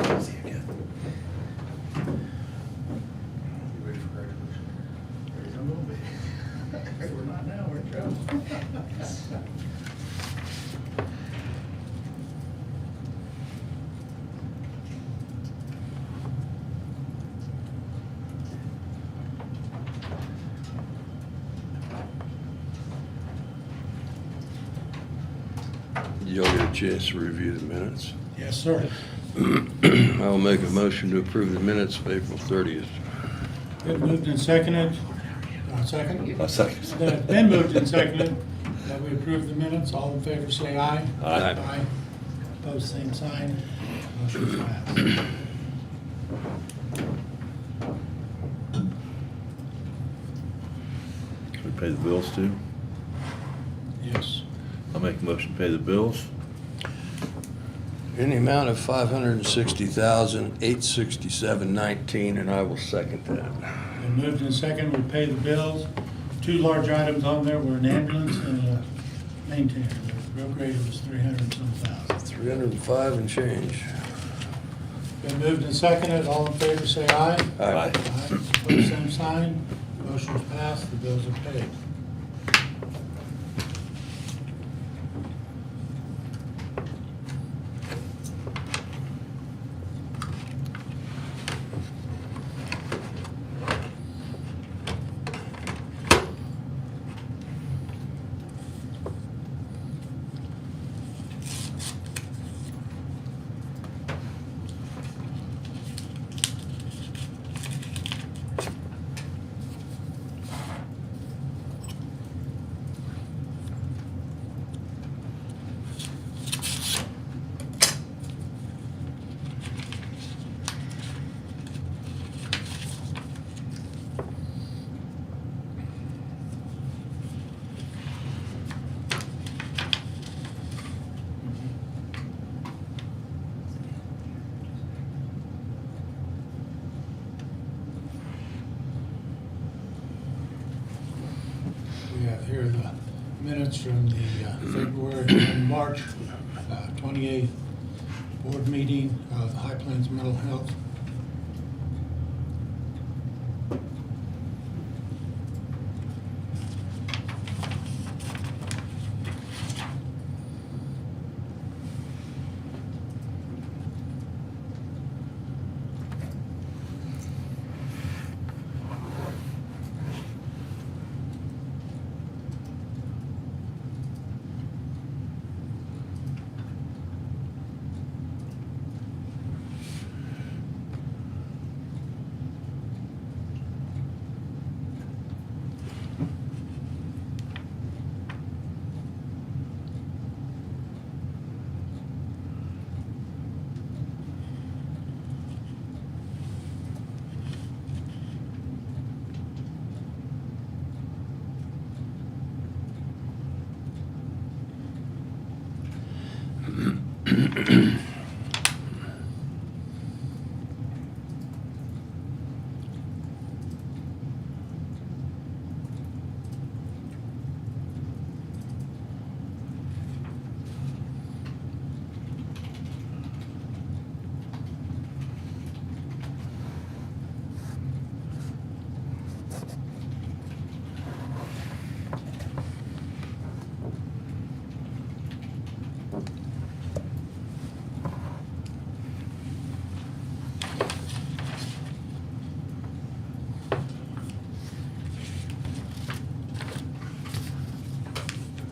See you again. You ready for graduation? Ready to will be. If we're not now, we're in trouble. Y'all get a chance to review the minutes. Yes, sir. I'll make a motion to approve the minutes of April 30th. Been moved and seconded. Second? A second. Been moved and seconded that we approve the minutes. All in favor, say aye. Aye. Opposed, same sign. Motion passed. Can we pay the bills too? Yes. I'll make a motion to pay the bills. In the amount of $560,867.19, and I will second that. Been moved and seconded, we pay the bills. Two large items on there were an ambulance and a maintainer. The real grader was 300 and some thousand. 305 and change. Been moved and seconded. All in favor, say aye. Aye. Opposed, same sign. Motion's passed. The bills are paid. We have here the minutes from the February and March 28th board meeting of the High Plains Mental Health.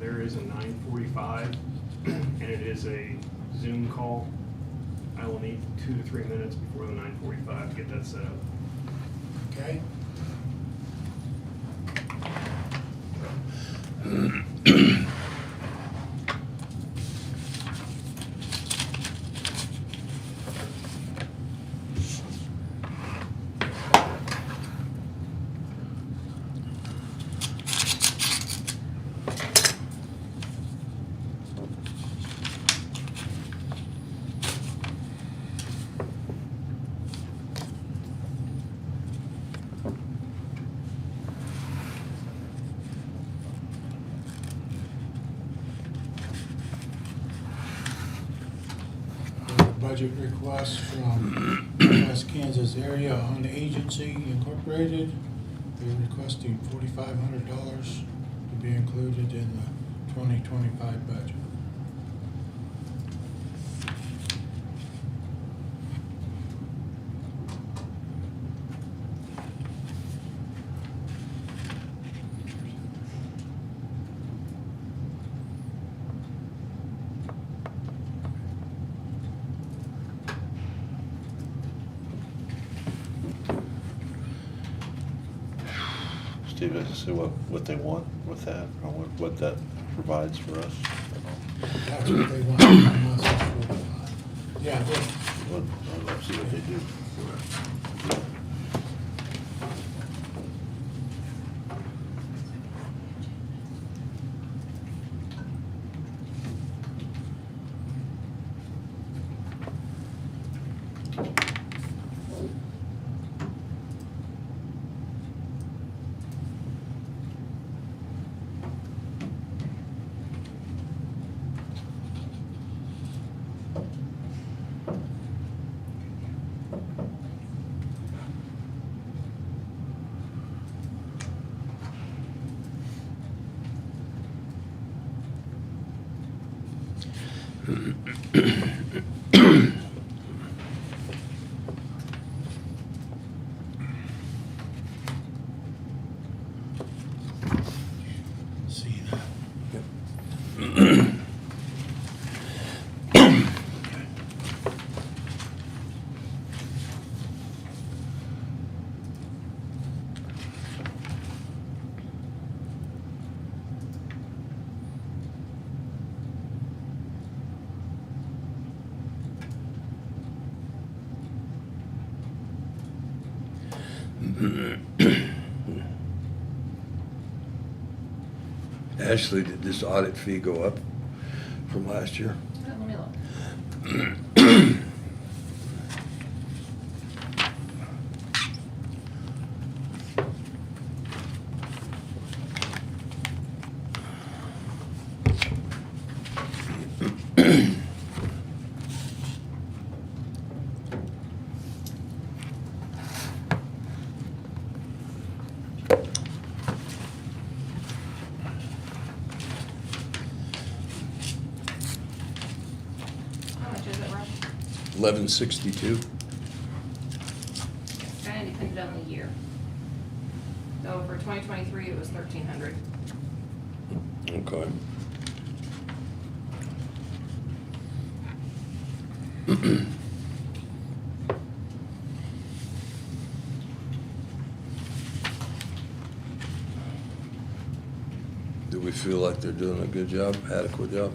There is a 9:45, and it is a Zoom call. I will need 2 to 3 minutes before the 9:45 to get that set up. Okay? budget request from West Kansas Area on Agency Incorporated. They're requesting $4,500 to be included in the 2025 budget. Steve, does it say what they want with that, or what that provides for us? That's what they want from us, is 45. Yeah, Let's see what they do. see that. Ashley, did this audit fee go up from last year? Let me look. How much is it, Rob? 1162. Kind of depended on the year. So for 2023, it was 1,300. Okay. Do we feel like they're doing a good job, adequate job?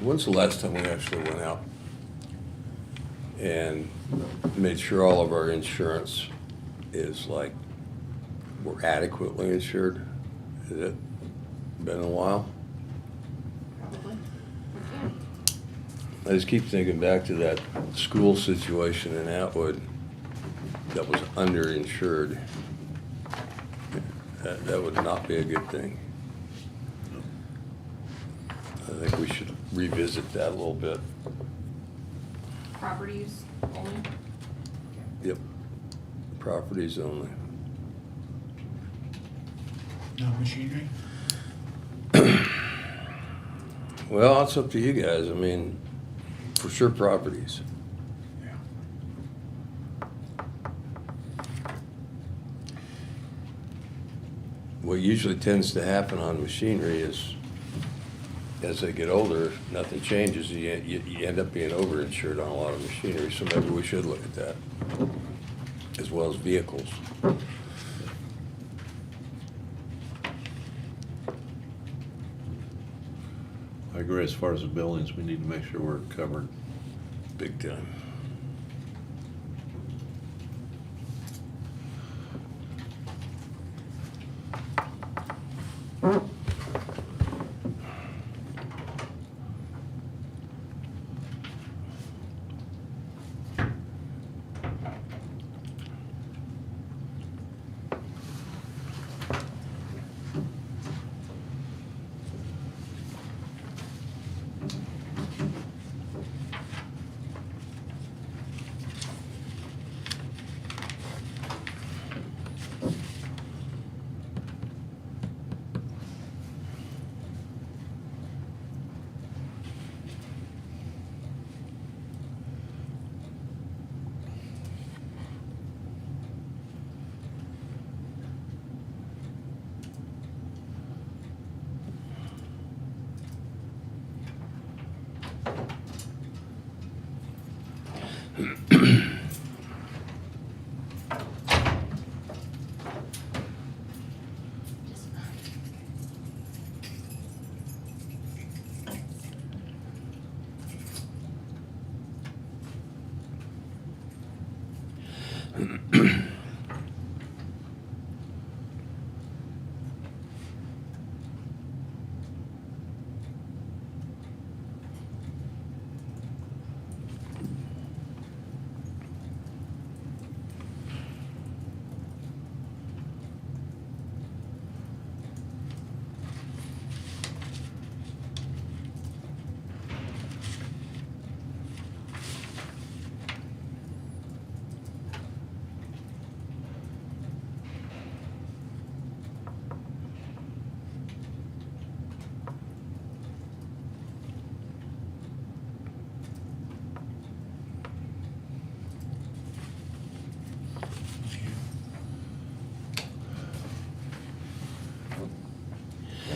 When's the last time we actually went out and made sure all of our insurance is like, we're adequately insured? Has it been a while? Probably. We can. I just keep thinking back to that school situation in Atwood that was underinsured. That would not be a good thing. I think we should revisit that a little bit. Properties only? Yep. Properties only. No machinery? Well, it's up to you guys. I mean, for sure properties. Yeah. What usually tends to happen on machinery is, as they get older, nothing changes. You end up being overinsured on a lot of machinery, so maybe we should look at that, as well as vehicles. I agree, as far as the buildings, we need to make sure we're covered. Big time.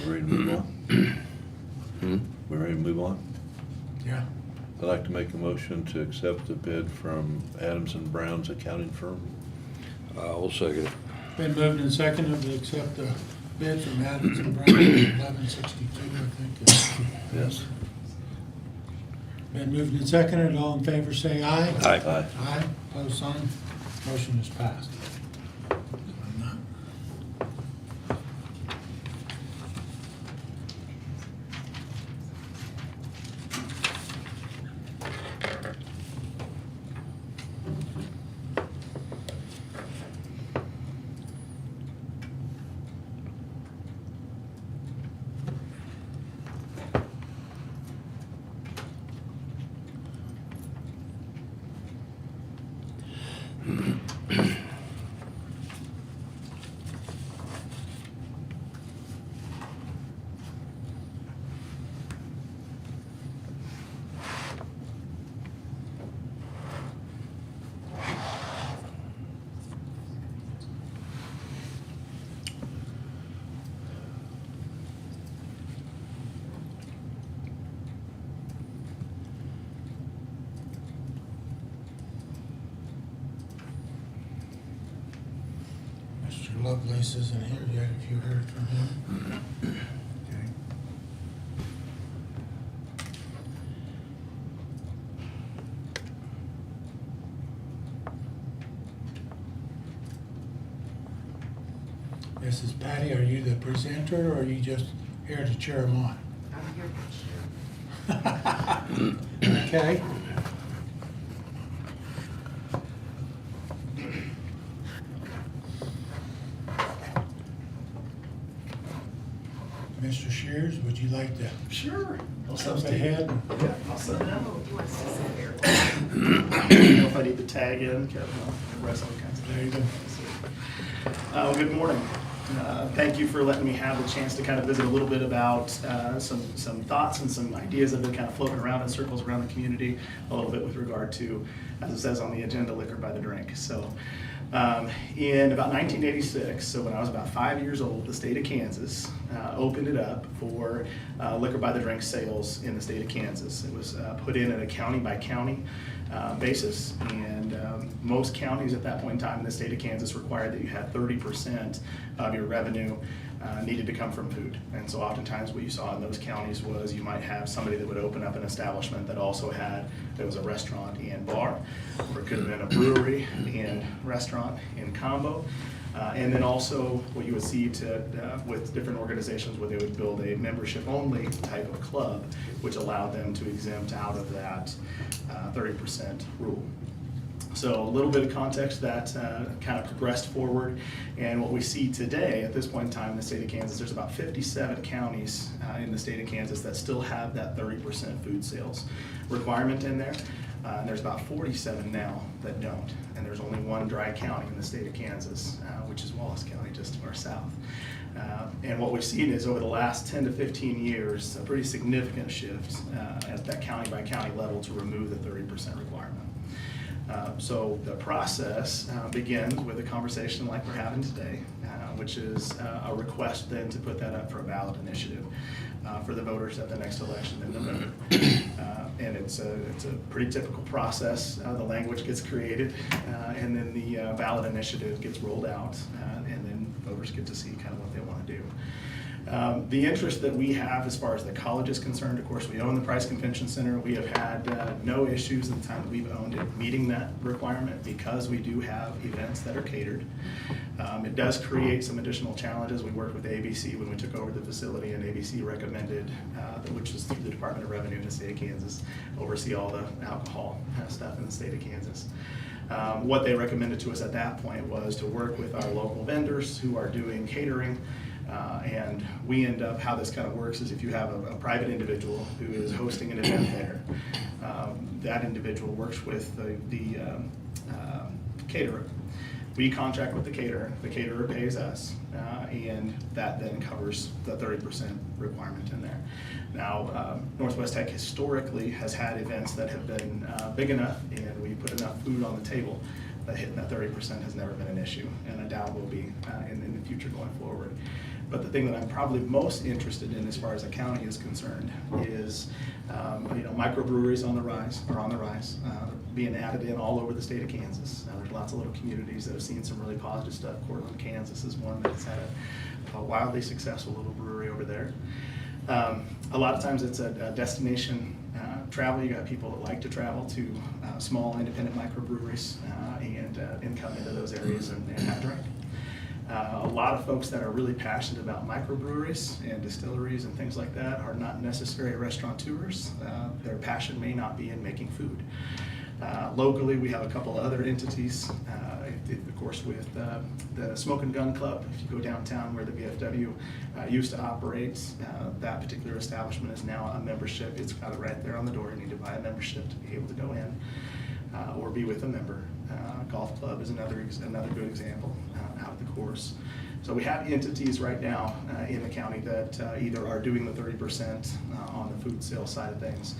We ready to move on? Hmm? We ready to move on? Yeah. I'd like to make a motion to accept the bid from Adams and Brown's accounting firm. I'll second it. Been moved and seconded to accept the bid from Adams and Brown, 1162, I think. Yes. Been moved and seconded, all in favor say aye. Aye. Aye, pose sign, motion is passed. Mr. Lovelace isn't here yet, have you heard from him? Okay. Mrs. Patty, are you the presenter, or are you just here to cheer him on? I'm here to cheer. Okay. Mr. Shears, would you like to Sure. I'll jump sit ahead? Yeah, I'll sit down. Oh, he wants to sit there. I don't know if I need to tag in, Kevin, the rest of the kinds of There you go. Well, good morning. Thank you for letting me have the chance to kind of visit a little bit about some thoughts and some ideas that have been kind of floating around in circles around the community, a little bit with regard to, as it says on the agenda, liquor by the drink. So in about 1986, so when I was about 5 years old, the state of Kansas opened it up for liquor by the drink sales in the state of Kansas. It was put in at a county by county basis, and most counties at that point in time in the state of Kansas required that you had 30% of your revenue needed to come from food. And so oftentimes what you saw in those counties was you might have somebody that would open up an establishment that also had, there was a restaurant and bar, or it could have been a brewery and restaurant in combo. And then also what you would see with different organizations where they would build a membership-only type of club, which allowed them to exempt out of that 30% rule. So a little bit of context that kind of progressed forward, and what we see today at this point in time in the state of Kansas, there's about 57 counties in the state of Kansas that still have that 30% food sales requirement in there. There's about 47 now that don't, and there's only one dry county in the state of Kansas, which is Wallace County, just to our south. And what we've seen is over the last 10 to 15 years, a pretty significant shift at that county by county level to remove the 30% requirement. So the process begins with a conversation like we're having today, which is a request then to put that up for a ballot initiative for the voters at the next election in November. And it's a pretty typical process. The language gets created, and then the ballot initiative gets rolled out, and then voters get to see kind of what they want to do. The interest that we have as far as the college is concerned, of course, we own the Price Convention Center. We have had no issues in the time that we've owned it meeting that requirement because we do have events that are catered. It does create some additional challenges. We worked with ABC when we took over the facility, and ABC recommended, which is through the Department of Revenue in the state of Kansas, oversee all the alcohol stuff in the state of Kansas. What they recommended to us at that point was to work with our local vendors who are doing catering. And we end up, how this kind of works is if you have a private individual who is hosting an event there, that individual works with the caterer. We contract with the caterer pays us, and that then covers the 30% requirement in there. Now, Northwest Tech historically has had events that have been big enough and we put enough food on the table that hitting that 30% has never been an issue, and I doubt will be in the future going forward. But the thing that I'm probably most interested in as far as the county is concerned is, microbreweries are on the rise, being added in all over the state of Kansas. There's lots of little communities that have seen some really positive stuff. Cortland, Kansas is one that's had a wildly successful little brewery over there. A lot of times it's a destination travel. You got people that like to travel to small independent microbreweries and come into those areas and have a drink. A lot of folks that are really passionate about microbreweries and distilleries and things like that are not necessarily restaurateurs. Their passion may not be in making food. Locally, we have a couple of other entities, of course, with the Smoke and Gun Club. If you go downtown where the VFW used to operate, that particular establishment is now a membership. It's got it right there on the door. You need to buy a membership to be able to go in or be with a member. Golf Club is another good example out of the course. So we have entities right now in the county that either are doing the 30% on the food sales side of things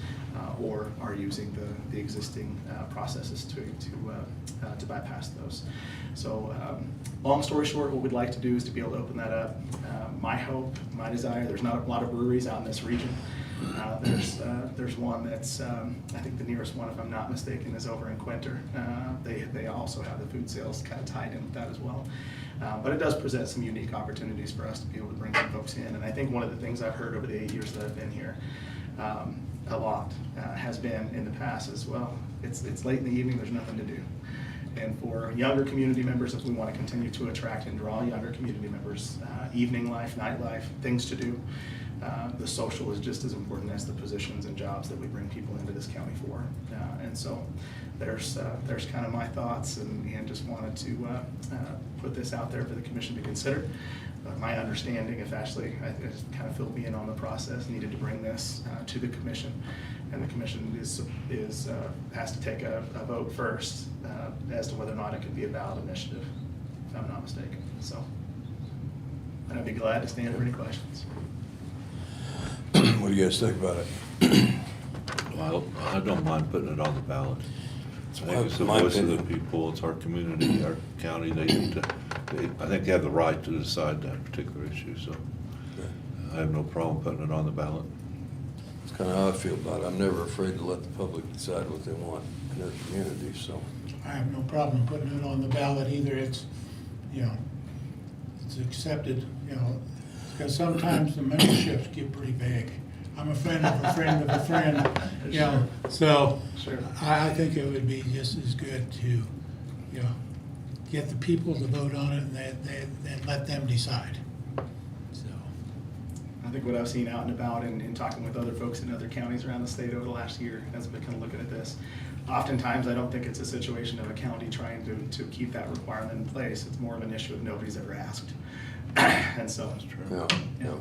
or are using the existing processes to bypass those. So long story short, what we'd like to do is to be able to open that up. My hope, my desire, there's not a lot of breweries out in this region. There's one that's, I think the nearest one, if I'm not mistaken, is over in Quinter. They also have the food sales kind of tied in with that as well. But it does present some unique opportunities for us to be able to bring some folks in. And I think one of the things I've heard over the 8 years that I've been here a lot has been in the past as well. It's late in the evening, there's nothing to do. And for younger community members, if we want to continue to attract and draw younger community members, evening life, nightlife, things to do, the social is just as important as the positions and jobs that we bring people into this county for. And so there's kind of my thoughts, and just wanted to put this out there for the commission to consider. My understanding, if Ashley kind of filled me in on the process, needed to bring this to the commission, and the commission has to take a vote first as to whether or not it could be a ballot initiative, if I'm not mistaken. So be glad to stand for any questions. What do you guys think about it? Well, I don't mind putting it on the ballot. I think it's the My voice of the opinion. people, it's our community, our county, I think they have the right to decide that particular issue, so I have no problem putting it on the ballot. It's kind of how I feel about it. I'm never afraid to let the public decide what they want in their community, so. I have no problem putting it on the ballot either. It's, you know, it's accepted, you know, because sometimes the memberships get pretty big. I'm a friend of a friend of a friend, you know, so Sure. I think it would be just as good to, you know, get the people to vote on it and then let them decide. So, I think what I've seen out and about and talking with other folks in other counties around the state over the last year as I've been kind of looking at this, oftentimes I don't think it's a situation of a county trying to keep that requirement in place. It's more of an issue of nobody's ever asked. And so. That's true. Yeah, Yeah. yeah.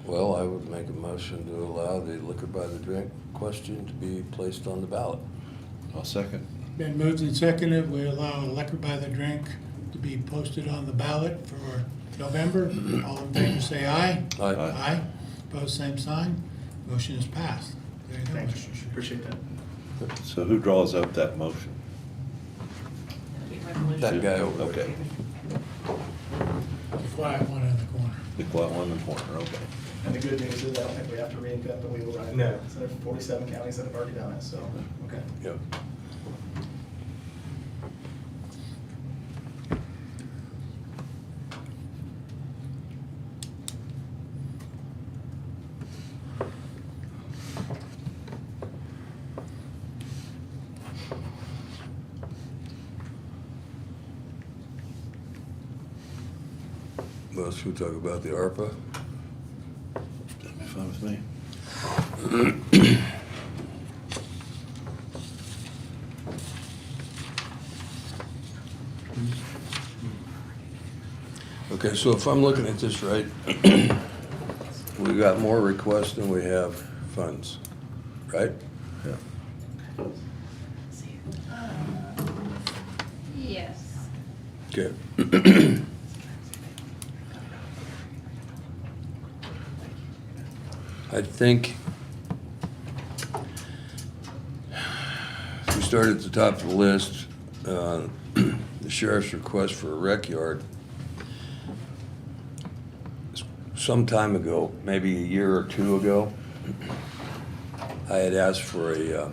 Well, I would make a motion to allow the liquor by the drink question to be placed on the ballot. I'll second. been moved and seconded, we allow liquor by the drink to be posted on the ballot for November. All in favor, say aye. Aye. Aye. Opposed, same sign. Motion is passed. There you go, Thank Mr. you, Sherman. appreciate that. So who draws up that motion? That guy over there. Okay. The quiet one in the corner. The quiet one in the corner, okay. And the good news is I don't think we have to reinvent the wheel, right? No. So there's 47 counties that have already done it, so, okay. Yep. Well, should we talk about the ARPA? That'd be fine with me. Okay, so if I'm looking at this right, we got more requests than we have funds, right? Yeah. Yes. Okay. I think we start at the top of the list, the sheriff's request for a rec yard. Some time ago, maybe a year or two ago, I had asked for a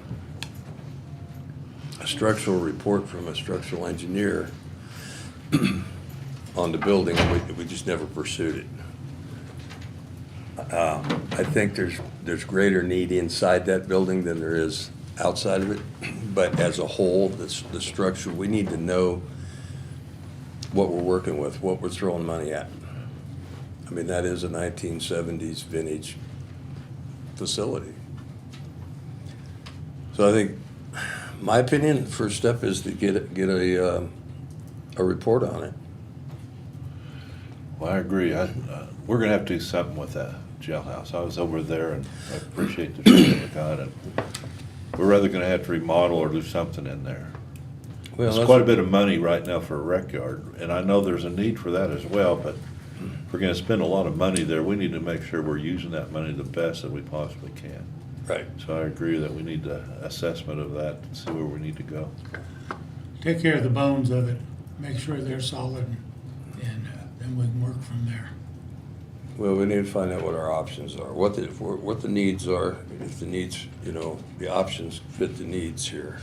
structural report from a structural engineer on the building, and we just never pursued it. I think there's greater need inside that building than there is outside of it, but as a whole, the structure, we need to know what we're working with, what we're throwing money at. I mean, that is a 1970s vintage facility. So I think, my opinion, the first step is to get a report on it. Well, I agree. We're gonna have to do something with that jailhouse. I was over there and I appreciate the sheriff that got it. We're either gonna have to remodel or do something in there. Well, It's that's- quite a bit of money right now for a rec yard, and I know there's a need for that as well, but if we're gonna spend a lot of money there, we need to make sure we're using that money the best that we possibly can. Right. So I agree that we need the assessment of that and see where we need to go. Take care of the bones of it, make sure they're solid, and then we can work from there. Well, we need to find out what our options are, what the needs are, if the needs, the options fit the needs here.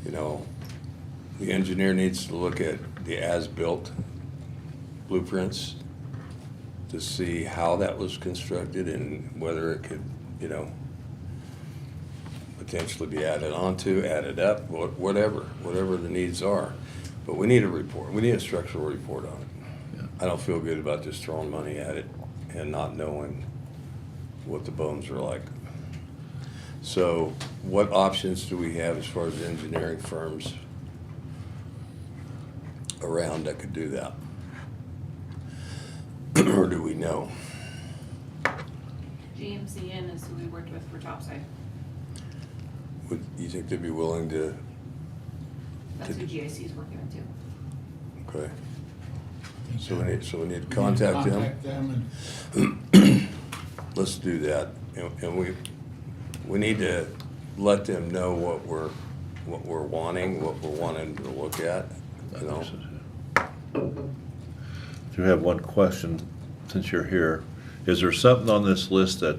The engineer needs to look at the as-built blueprints to see how that was constructed and whether it could, potentially be added onto, added up, whatever the needs are. But we need a report, we need a structural report on it. Yeah. I don't feel good about just throwing money at it and not knowing what the bones are like. So what options do we have as far as engineering firms around that could do that? Or do we know? GMCN is who we worked with for topside. Would you think they'd be willing to? That's who GIC is working with too. Okay, I think so that- we need to we need to contact them. Contact them and Let's do that, and we need to let them know what we're wanting, what we're wanting to look at, you know? Do you have one question, since you're here? Is there something on this list that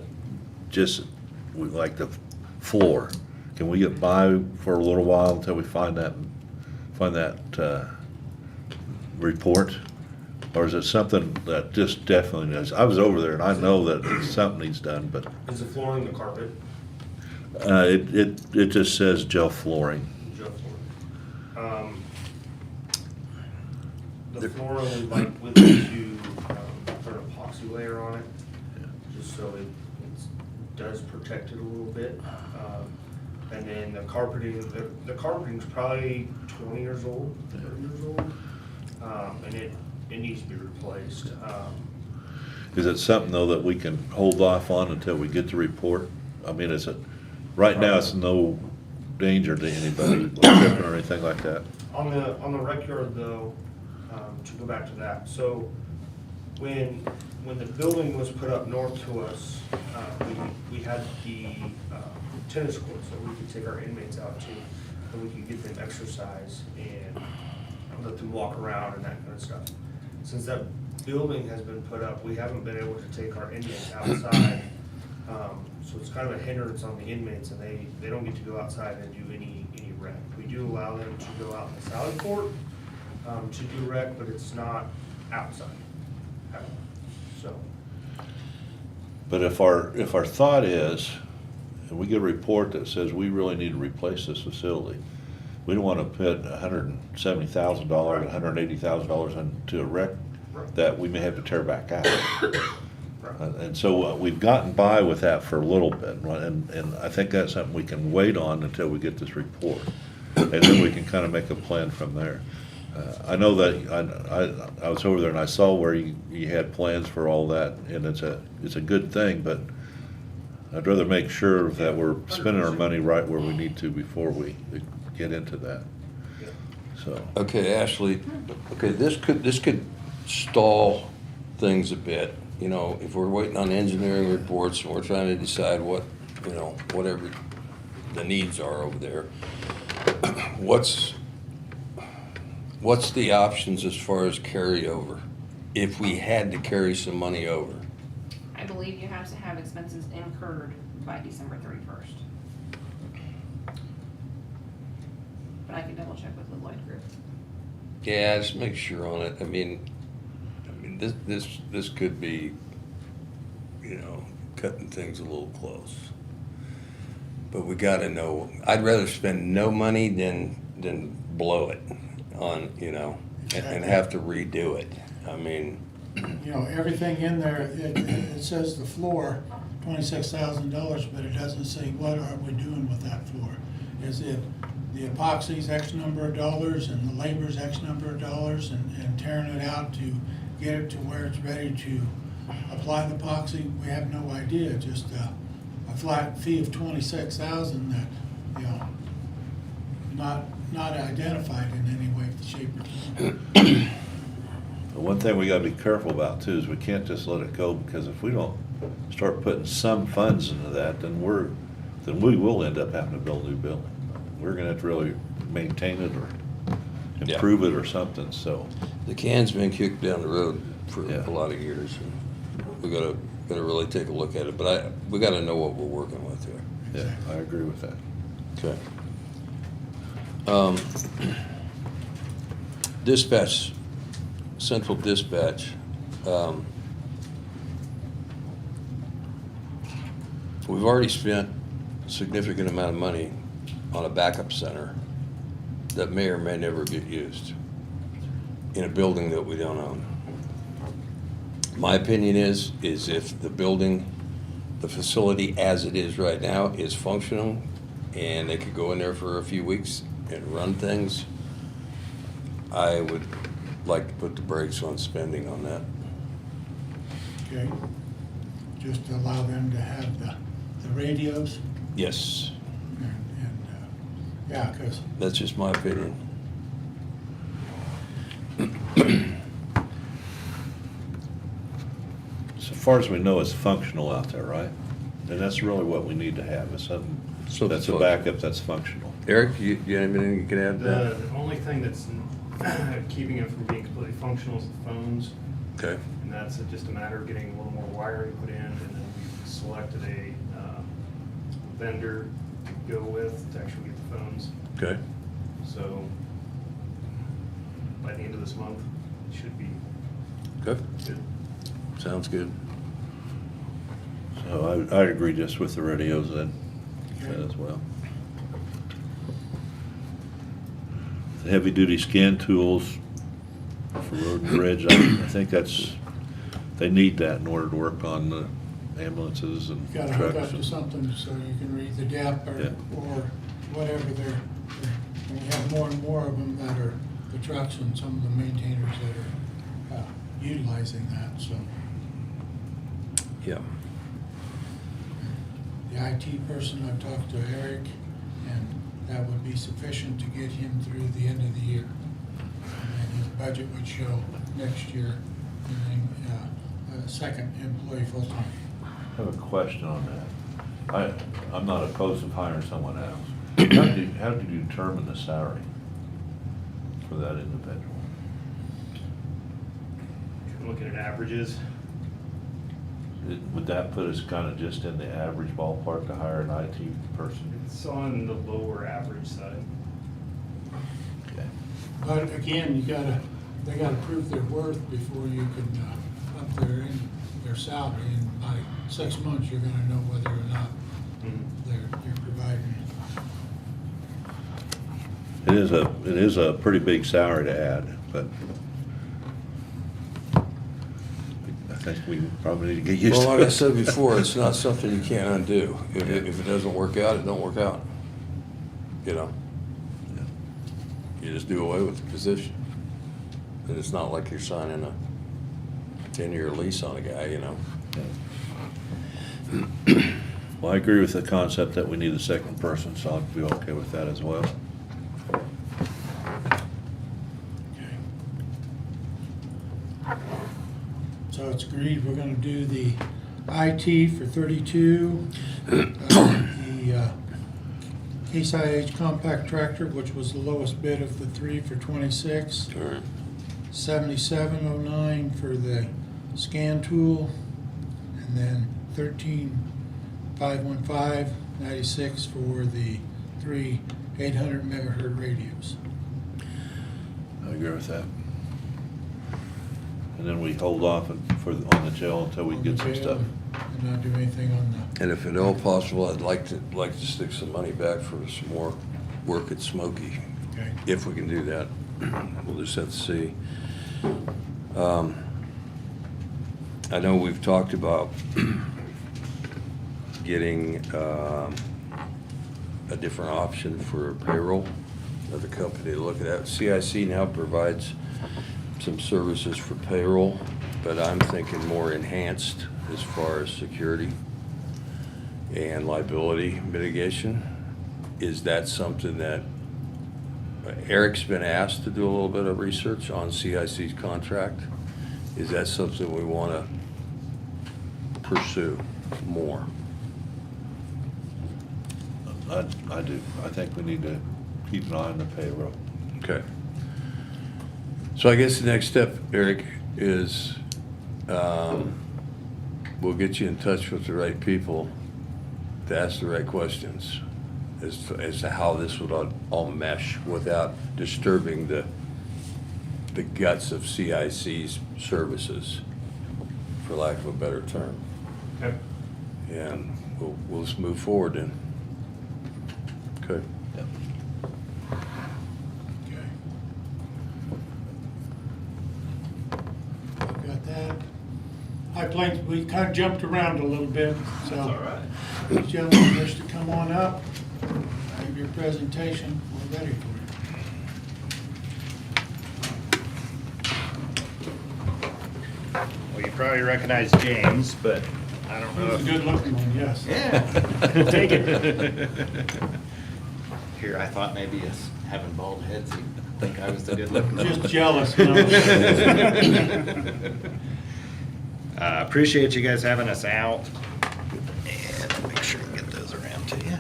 just, like the floor? Can we get by for a little while until we find that report? Or is it something that just definitely needs? I was over there and I know that something needs done, but Is the flooring the carpet? it just says gel flooring. Gel flooring. The flooring we'd like with it to put an epoxy layer on it, just so it does protect it a little bit. And then the carpeting's probably 20 years old, 30 years old, and it needs to be replaced. Is it something though that we can hold off on until we get the report? I mean, is it, right now it's no danger to anybody tripping or anything like that? On the rec yard though, to go back to that, so when the building was put up north to us, we had the tennis courts that we could take our inmates out to, and we could get them exercise and let them walk around and that kind of stuff. Since that building has been put up, we haven't been able to take our inmates outside. So it's kind of a hindrance on the inmates, and they don't get to go outside and do any rec. We do allow them to go out in the Sally Court to do rec, but it's not outside at all. So, But if our thought is, and we get a report that says we really need to replace this facility, we don't want to put $170,000, $180,000 into a rec Right. that we may have to tear back out. right. And so we've gotten by with that for a little bit, and I think that's something we can wait on until we get this report. And then we can kind of make a plan from there. I know that, I was over there and I saw where you had plans for all that, and it's a good thing, but I'd rather make sure that we're spending our money right where we need to before we get into that, Yeah. so. Okay, Ashley, okay, this could stall things a bit, you know, if we're waiting on engineering reports and we're trying to decide what, you know, whatever the needs are over there. What's the options as far as carryover, if we had to carry some money over? I believe you have to have expenses incurred by December 31st. But I can double check with the Lloyd Group. Yeah, just make sure on it. I mean, this could be, you know, cutting things a little close. But we gotta know, I'd rather spend no money than blow it on, you know, and have to redo it. I mean, you know, everything in there, it says the floor, $26,000, but it doesn't say what are we doing with that floor. Is it the epoxy's X number of dollars and the labor's X number of dollars and tearing it out to get it to where it's ready to apply the epoxy? We have no idea, just a flat fee of $26,000 that, you know, not identified in any way, shape, or form. The one thing we gotta be careful about too is we can't just let it go, because if we don't start putting some funds into that, then we will end up having to build a new building. We're gonna have to really maintain it or Yeah. improve it or something, so. the can's been kicked down the road for Yeah. a lot of years. And we gotta really take a look at it, but we gotta know what we're working with here. Yeah, I agree with that. Okay. Dispatch, central dispatch. We've already spent a significant amount of money on a backup center that may or may never get used in a building that we don't own. My opinion is if the building, the facility as it is right now is functional and they could go in there for a few weeks and run things, I would like to put the brakes on spending on that. Okay, just to allow them to have the radios Yes, yeah, because that's just my opinion. so far as we know, it's functional out there, right? And that's really what we need to have, is something, So that's a functional. backup that's functional. Eric, you have anything you can add to that? The only thing that's keeping it from being completely functional is the phones. Okay, And that's just a matter of getting a little more wiring put in, and then we've selected a vendor to go with to actually get the phones. okay. So by the end of this month, it should be Good. good. Sounds good. So I agree just with the radios then, as well. The heavy-duty scan tools for road and bridge, I think they need that in order to work on the ambulances and You gotta hook trucks. up to and- something so you can read the depth Yeah. or whatever and we have more and more of them that are the trucks and some of the maintainers that are utilizing that, so. Yeah. The IT person, I've talked to Eric, and that would be sufficient to get him through the end of the year. And then his budget would show next year, and then a second employee full-time. I have a question on that. I'm not opposed to hiring someone else. How do you determine the salary for that individual? I'm looking at averages. Would that put us kind of just in the average ballpark to hire an IT person? It's on the lower average side. Okay. But again, they gotta prove their worth before you can up their salary. And by 6 months, you're gonna know whether or not you're providing. It is a pretty big salary to add, but I think we probably need to get used to it. Well, like I said before, it's not something you can't undo. If it doesn't work out, it don't work out. You know? You just do away with the position. And it's not like you're signing a 10-year lease on a guy, you know? Well, I agree with the concept that we need a second person, so I'd be okay with that as well. So it's agreed, we're gonna do the IT for 32, the Case IH compact tractor, which was the lowest bid of the three for 26, All right. 7709 for the scan tool, and then 13515, 96 for the three 800 megahertz radios. I agree with that. And then we hold off on the jail until we get some stuff. And not do anything on the. And if at all possible, I'd like to stick some money back for some more work at Smoky. Okay. If we can do that. We'll just have to see. I know we've talked about getting a different option for payroll, another company to look at that. CIC now provides some services for payroll, but I'm thinking more enhanced as far as security and liability mitigation. Is that something that Eric's been asked to do a little bit of research on CIC's contract? Is that something we want to pursue more? I do. I think we need to keep an eye on the payroll. Okay. So I guess the next step, Eric, is we'll get you in touch with the right people to ask the right questions as to how this would all mesh without disturbing the guts of CIC's services, for lack of a better term. Okay. And we'll just move forward then. Okay. Yep. Okay. Got that. We kind of jumped around a little bit, so. That's all right. If gentlemen wish to come on up, give your presentation, we're ready for it. Well, you probably recognize James, but I don't know He's a if... good looking one, yes. Yeah. Take it. Here, I thought maybe us having bald heads, you'd think I was the good looking one. Just jealous, you know. Appreciate you guys having us out. And I'll make sure I get those around to you.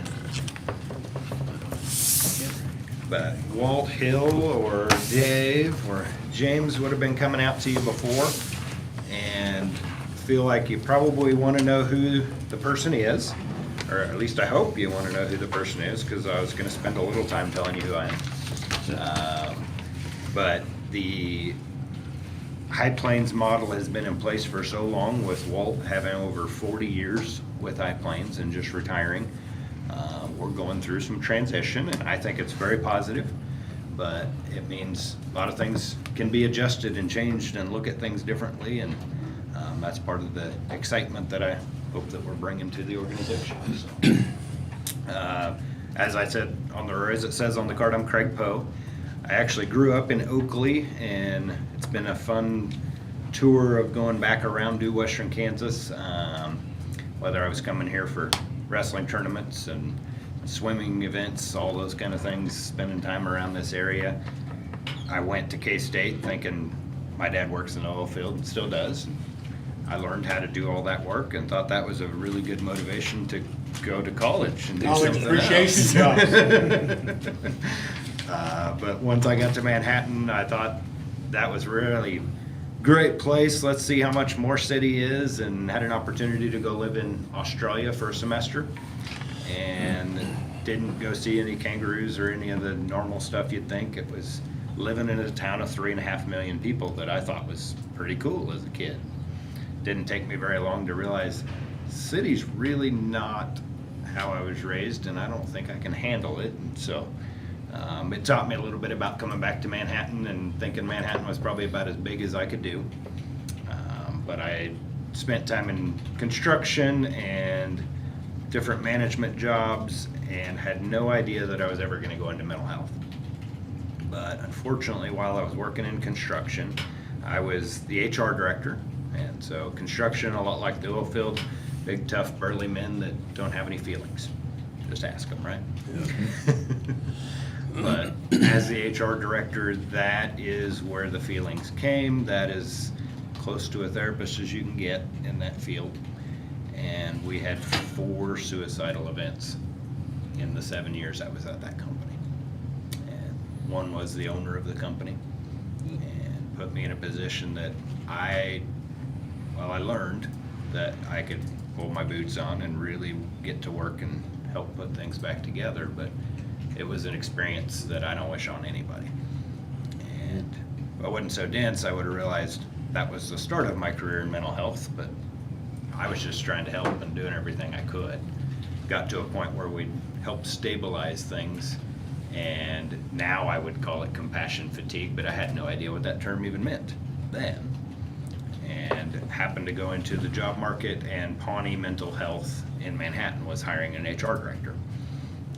But Walt Hill or Dave or James would have been coming out to you before, and feel like you probably want to know who the person is, or at least I hope you want to know who the person is, because I was going to spend a little time telling you who I am. But the High Plains model has been in place for so long, with Walt having over 40 years with High Plains and just retiring. We're going through some transition, and I think it's very positive, but it means a lot of things can be adjusted and changed and look at things differently, and that's part of the excitement that I hope that we're bringing to the organization. So, as I said as it says on the card, I'm Craig Poe. I actually grew up in Oakley, and it's been a fun tour of going back around to Western Kansas, whether I was coming here for wrestling tournaments and swimming events, all those kind of things, spending time around this area. I went to K-State thinking my dad works in the oil field and still does. I learned how to do all that work and thought that was a really good motivation to go to college and do College something appreciation else. But once I got to Manhattan, I thought that was really great place. Let's see how much more city is, and had an opportunity to go live in Australia for a semester, and didn't go see any kangaroos or any of the normal stuff you'd think. It was living in a town of 3.5 million people that I thought was pretty cool as a kid. Didn't take me very long to realize city's really not how I was raised, and I don't think I can handle it. And so it taught me a little bit about coming back to Manhattan and thinking Manhattan was probably about as big as I could do. But I spent time in construction and different management jobs and had no idea that I was ever going to go into mental health. But unfortunately, while I was working in construction, I was the HR director. And so construction, a lot like the oil field, big, tough, burly men that don't have any feelings. Just ask them, right? Yeah. But as the HR director, that is where the feelings came. That is close to a therapist as you can get in that field. And we had 4 suicidal events in the 7 years I was at that company. And one was the owner of the company, and put me in a position that I learned that I could pull my boots on and really get to work and help put things back together. But it was an experience that I don't wish on anybody. And if I wasn't so dense, I would have realized that was the start of my career in mental health, but I was just trying to help and doing everything I could. Got to a point where we'd help stabilize things, and now I would call it compassion fatigue, but I had no idea what that term even meant then. And happened to go into the job market, and Pawnee Mental Health in Manhattan was hiring an HR director.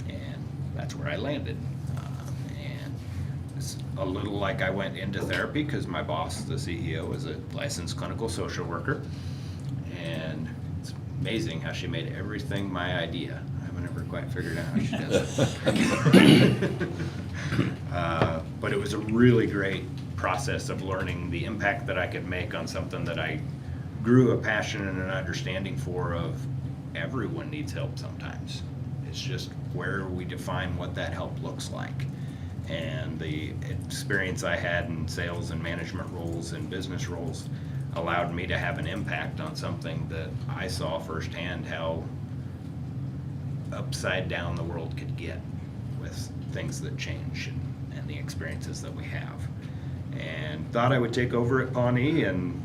And that's where I landed. And it's a little like I went into therapy because my boss, the CEO, is a licensed clinical social worker. And it's amazing how she made everything my idea. I haven't ever quite figured out how she does it. But it was a really great process of learning the impact that I could make on something that I grew a passion and an understanding for, of everyone needs help sometimes. It's just where we define what that help looks like. And the experience I had in sales and management roles and business roles allowed me to have an impact on something that I saw firsthand how upside down the world could get with things that change and the experiences that we have. And thought I would take over at Pawnee, and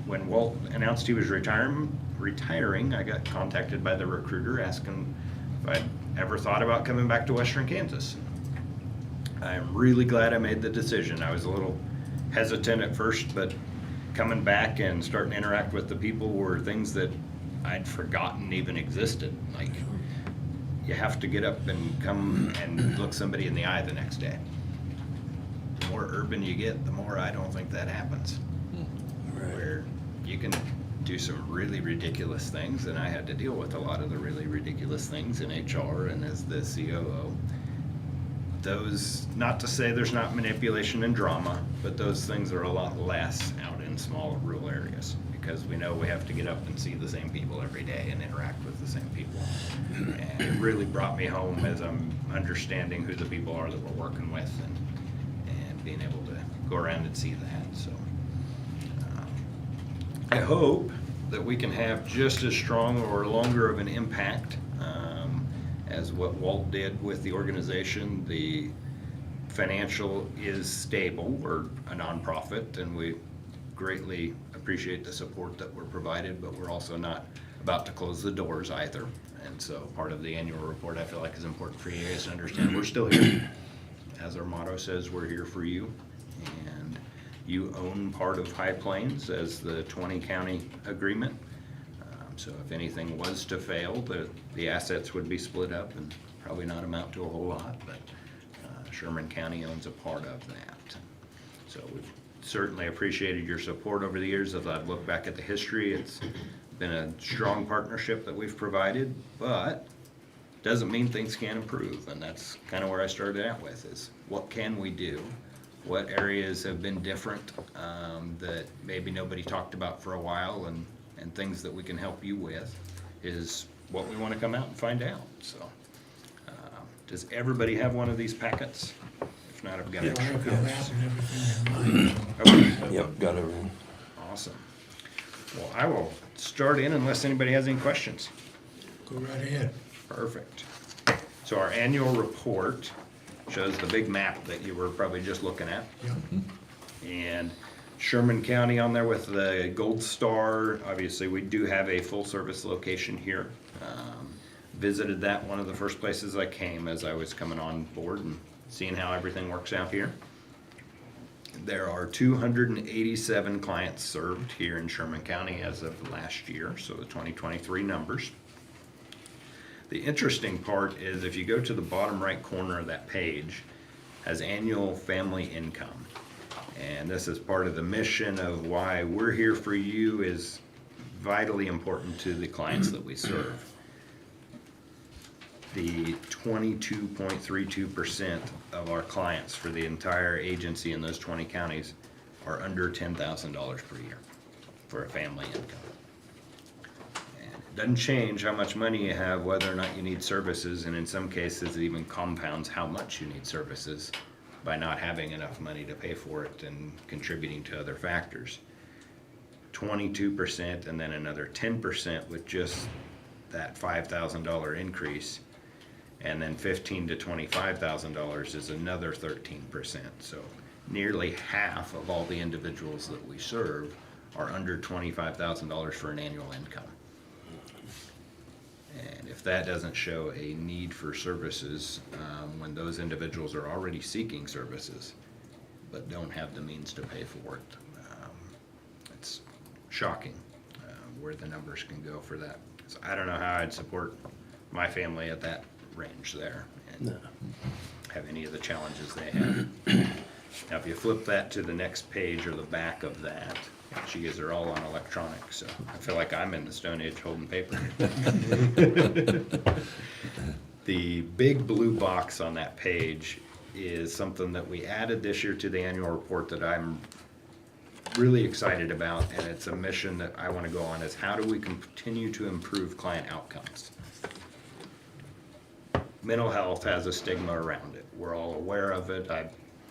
when Walt announced he was retiring, I got contacted by the recruiter asking if I'd ever thought about coming back to Western Kansas. I'm really glad I made the decision. I was a little hesitant at first, but coming back and starting to interact with the people were things that I'd forgotten even existed. Like, you have to get up and come and look somebody in the eye the next day. The more urban you get, the more I don't think that happens. Right. Where you can do some really ridiculous things, and I had to deal with a lot of the really ridiculous things in HR and as the COO. those, not to say there's not manipulation and drama, but those things are a lot less out in small rural areas, because we know we have to get up and see the same people every day and interact with the same people. And it really brought me home as I'm understanding who the people are that we're working with, and being able to go around and see that, so. I hope that we can have just as strong or longer of an impact as what Walt did with the organization. The financial is stable. We're a nonprofit, and we greatly appreciate the support that we're provided, but we're also not about to close the doors either. And so part of the annual report I feel like is important for you guys to understand we're still here. As our motto says, we're here for you. And you own part of High Plains as the 20-county agreement. So if anything was to fail, the assets would be split up and probably not amount to a whole lot, but Sherman County owns a part of that. So we've certainly appreciated your support over the years. As I look back at the history, it's been a strong partnership that we've provided, but doesn't mean things can't improve. And that's kind of where I started out with, is what can we do? What areas have been different that maybe nobody talked about for a while, and things that we can help you with is what we want to come out and find out. So does everybody have one of these packets? If not, I've got I extra have a copies. map and everything in mind. Okay. Yep, got everything. Awesome. Well, I will start in unless anybody has any questions. Go right ahead. Perfect. So our annual report shows the big map that you were probably just looking at. Yep. And Sherman County on there with the gold star. Obviously, we do have a full-service location here. Visited that one of the first places I came as I was coming on board and seeing how everything works out here. There are 287 clients served here in Sherman County as of last year, so the 2023 numbers. The interesting part is if you go to the bottom right corner of that page, has annual family income. And this is part of the mission of why we're here for you, is vitally important to the clients that we serve. The 22.32% of our clients for the entire agency in those 20 counties are under $10,000 per year for a family income. And it doesn't change how much money you have, whether or not you need services, and in some cases it even compounds how much you need services by not having enough money to pay for it and contributing to other factors. 22% and then another 10% with just that $5,000 increase, and then $15,000 to $25,000 is another 13%. So nearly half of all the individuals that we serve are under $25,000 for an annual income. And if that doesn't show a need for services, when those individuals are already seeking services but don't have the means to pay for it, it's shocking where the numbers can go for that. So I don't know how I'd support my family at that range there and have any of the challenges they have. Now, if you flip that to the next page or the back of that, you guys are all on electronics, so I feel like I'm in the Stone Age holding paper. The big blue box on that page is something that we added this year to the annual report that I'm really excited about, and it's a mission that I want to go on, is how do we continue to improve client outcomes? Mental health has a stigma around it. We're all aware of it. I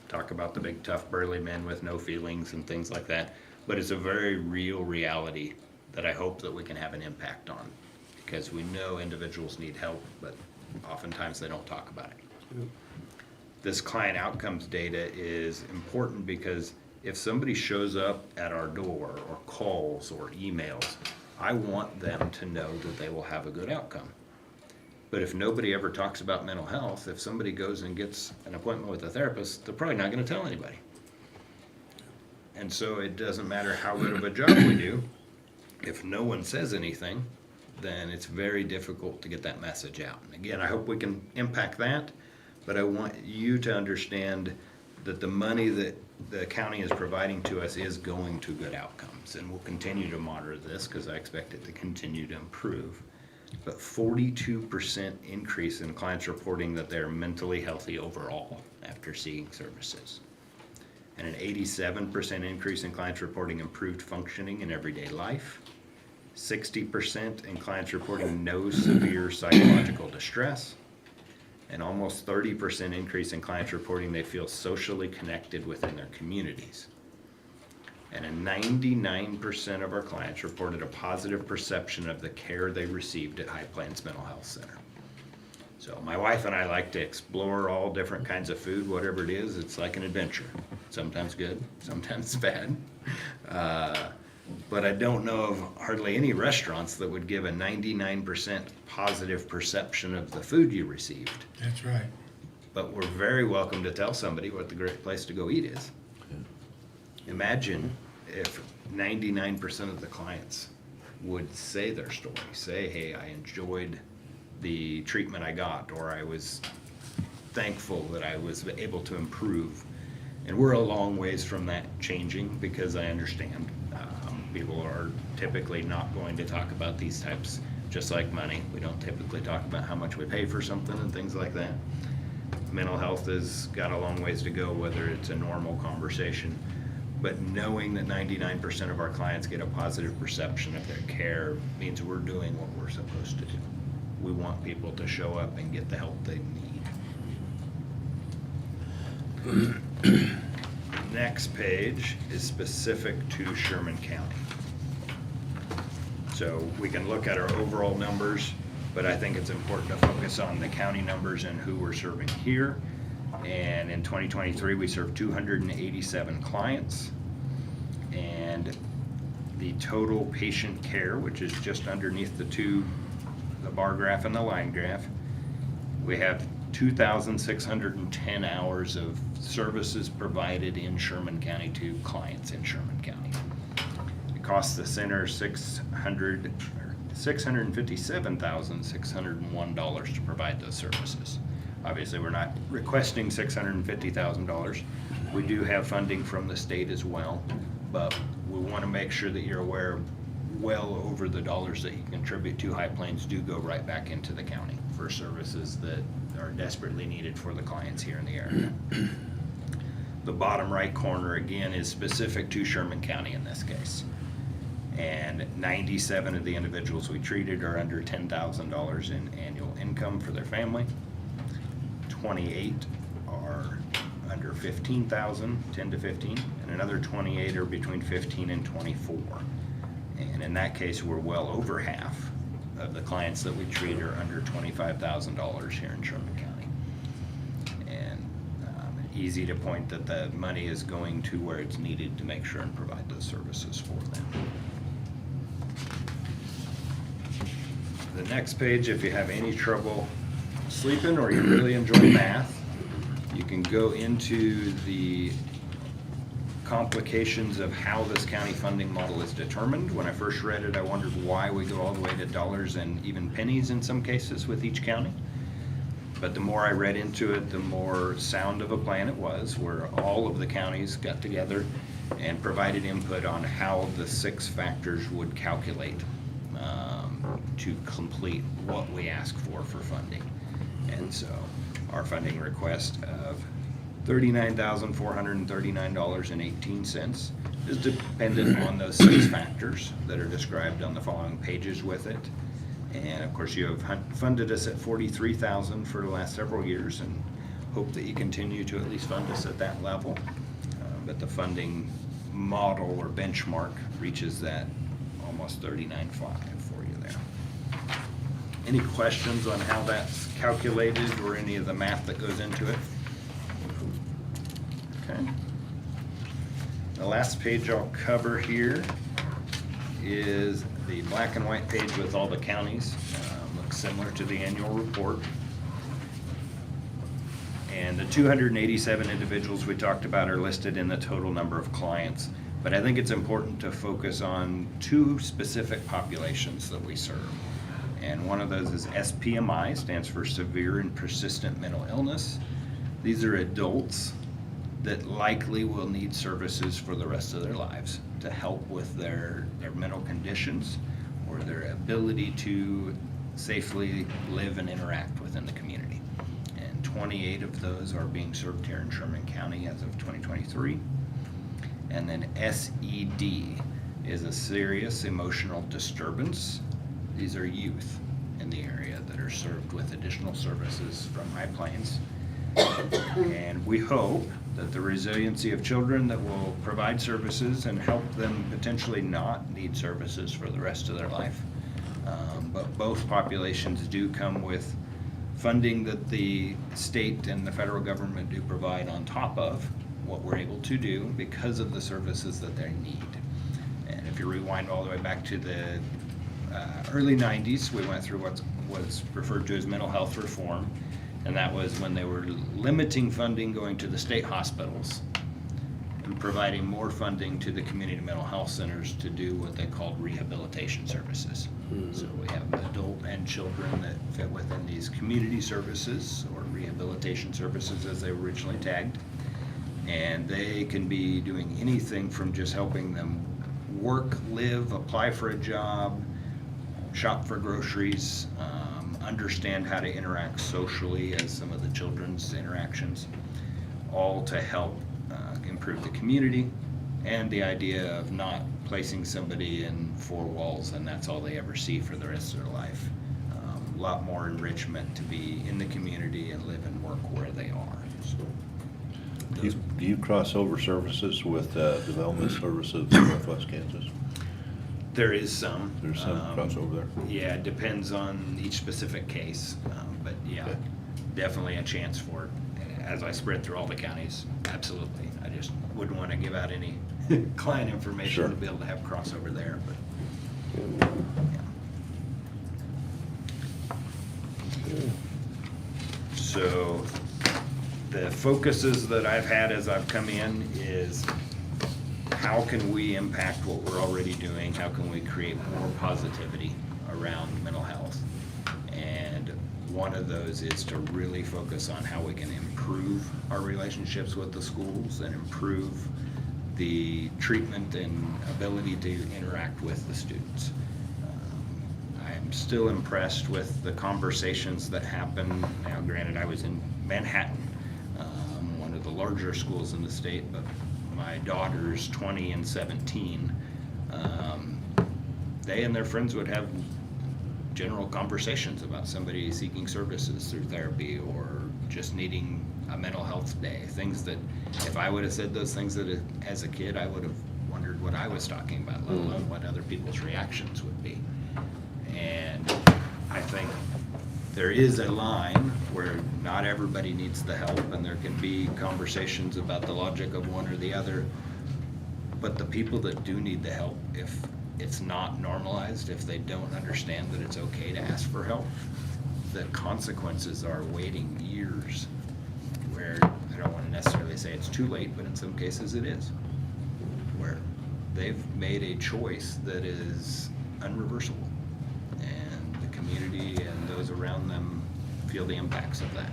talk about the big tough burly men with no feelings and things like that, but it's a very real reality that I hope that we can have an impact on, because we know individuals need help, but oftentimes they don't talk about it. This client outcomes data is important because if somebody shows up at our door or calls or emails, I want them to know that they will have a good outcome. But if nobody ever talks about mental health, if somebody goes and gets an appointment with a therapist, they're probably not going to tell anybody. And so it doesn't matter how good of a job we do, if no one says anything, then it's very difficult to get that message out. And again, I hope we can impact that, but I want you to understand that the money that the county is providing to us is going to good outcomes, and we'll continue to monitor this because I expect it to continue to improve. but 42% increase in clients reporting that they're mentally healthy overall after seeking services. And an 87% increase in clients reporting improved functioning in everyday life. 60% in clients reporting no severe psychological distress. And almost 30% increase in clients reporting they feel socially connected within their communities. And a 99% of our clients reported a positive perception of the care they received at High Plains Mental Health Center. So my wife and I like to explore all different kinds of food, whatever it is. It's like an adventure. Sometimes good, sometimes bad. But I don't know of hardly any restaurants that would give a 99% positive perception of the food you received. That's right. But we're very welcome to tell somebody what the great place to go eat is. Imagine if 99% of the clients would say their story, say, hey, I enjoyed the treatment I got, or I was thankful that I was able to improve. And we're a long ways from that changing, because I understand people are typically not going to talk about these types, just like money. We don't typically talk about how much we pay for something and things like that. Mental health has got a long ways to go, whether it's a normal conversation. But knowing that 99% of our clients get a positive perception of their care means we're doing what we're supposed to do. We want people to show up and get the help they need. Next page is specific to Sherman County. So we can look at our overall numbers, but I think it's important to focus on the county numbers and who we're serving here. And in 2023, we served 287 clients. And the total patient care, which is just underneath the bar graph and the line graph, we have 2,610 hours of services provided in Sherman County to clients in Sherman County. It costs the center $657,601 to provide those services. Obviously, we're not requesting $650,000. We do have funding from the state as well, but we want to make sure that you're aware well over the dollars that you contribute to High Plains do go right back into the county for services that are desperately needed for the clients here in the area. The bottom right corner again is specific to Sherman County in this case. And 97 of the individuals we treated are under $10,000 in annual income for their family. 28 are under 15,000, 10 to 15, and another 28 are between 15 and 24. And in that case, we're well over half of the clients that we treat are under $25,000 here in Sherman County. And easy to point that the money is going to where it's needed to make sure and provide those services for them. The next page, if you have any trouble sleeping or you really enjoy math, you can go into the complications of how this county funding model is determined. When I first read it, I wondered why we go all the way to dollars and even pennies in some cases with each county. But the more I read into it, the more sound of a plan it was, where all of the counties got together and provided input on how the 6 factors would calculate to complete what we ask for funding. And so our funding request of $39,439.18 is dependent on those 6 factors that are described on the following pages with it. And of course, you have funded us at $43,000 for the last several years, and hope that you continue to at least fund us at that level. But the funding model or benchmark reaches that almost $39,500 for you there. Any questions on how that's calculated or any of the math that goes into it? Okay. The last page I'll cover here is the black and white page with all the counties. Looks similar to the annual report. And the 287 individuals we talked about are listed in the total number of clients. But I think it's important to focus on 2 specific populations that we serve. And one of those is SPMI, stands for Severe and Persistent Mental Illness. These are adults that likely will need services for the rest of their lives to help with their mental conditions or their ability to safely live and interact within the community. And 28 of those are being served here in Sherman County as of 2023. And then SED is a serious emotional disturbance. These are youth in the area that are served with additional services from High Plains. And we hope that the resiliency of children that will provide services and help them potentially not need services for the rest of their life. But both populations do come with funding that the state and the federal government do provide on top of what we're able to do because of the services that they need. And if you rewind all the way back to the early 90s, we went through what was referred to as mental health reform, and that was when they were limiting funding going to the state hospitals and providing more funding to the community mental health centers to do what they called rehabilitation services. So we have adult and children that fit within these community services or rehabilitation services as they were originally tagged. And they can be doing anything from just helping them work, live, apply for a job, shop for groceries, understand how to interact socially as some of the children's interactions, all to help improve the community, and the idea of not placing somebody in four walls and that's all they ever see for the rest of their life. A lot more enrichment to be in the community and live and work where they are. So, Do you cross over services with development services in Northwest Kansas? there is some. There's some crossover there? Yeah, it depends on each specific case, but yeah, Okay. definitely a chance for it. As I spread through all the counties, absolutely. I just wouldn't want to give out any client information Sure. to be able to have crossover there, but, yeah. So, the focuses that I've had as I've come in is how can we impact what we're already doing? How can we create more positivity around mental health? And one of those is to really focus on how we can improve our relationships with the schools and improve the treatment and ability to interact with the students. I'm still impressed with the conversations that happen. Now, granted, I was in Manhattan, one of the larger schools in the state, but my daughters, 20 and 17, they and their friends would have general conversations about somebody seeking services through therapy or just needing a mental health day. Things that, if I would have said those things as a kid, I would have wondered what I was talking about, let alone what other people's reactions would be. And I think there is a line where not everybody needs the help, and there can be conversations about the logic of one or the other. But the people that do need the help, if it's not normalized, if they don't understand that it's okay to ask for help, the consequences are waiting years, where I don't want to necessarily say it's too late, but in some cases it is, where they've made a choice that is unreversible, and the community and those around them feel the impacts of that.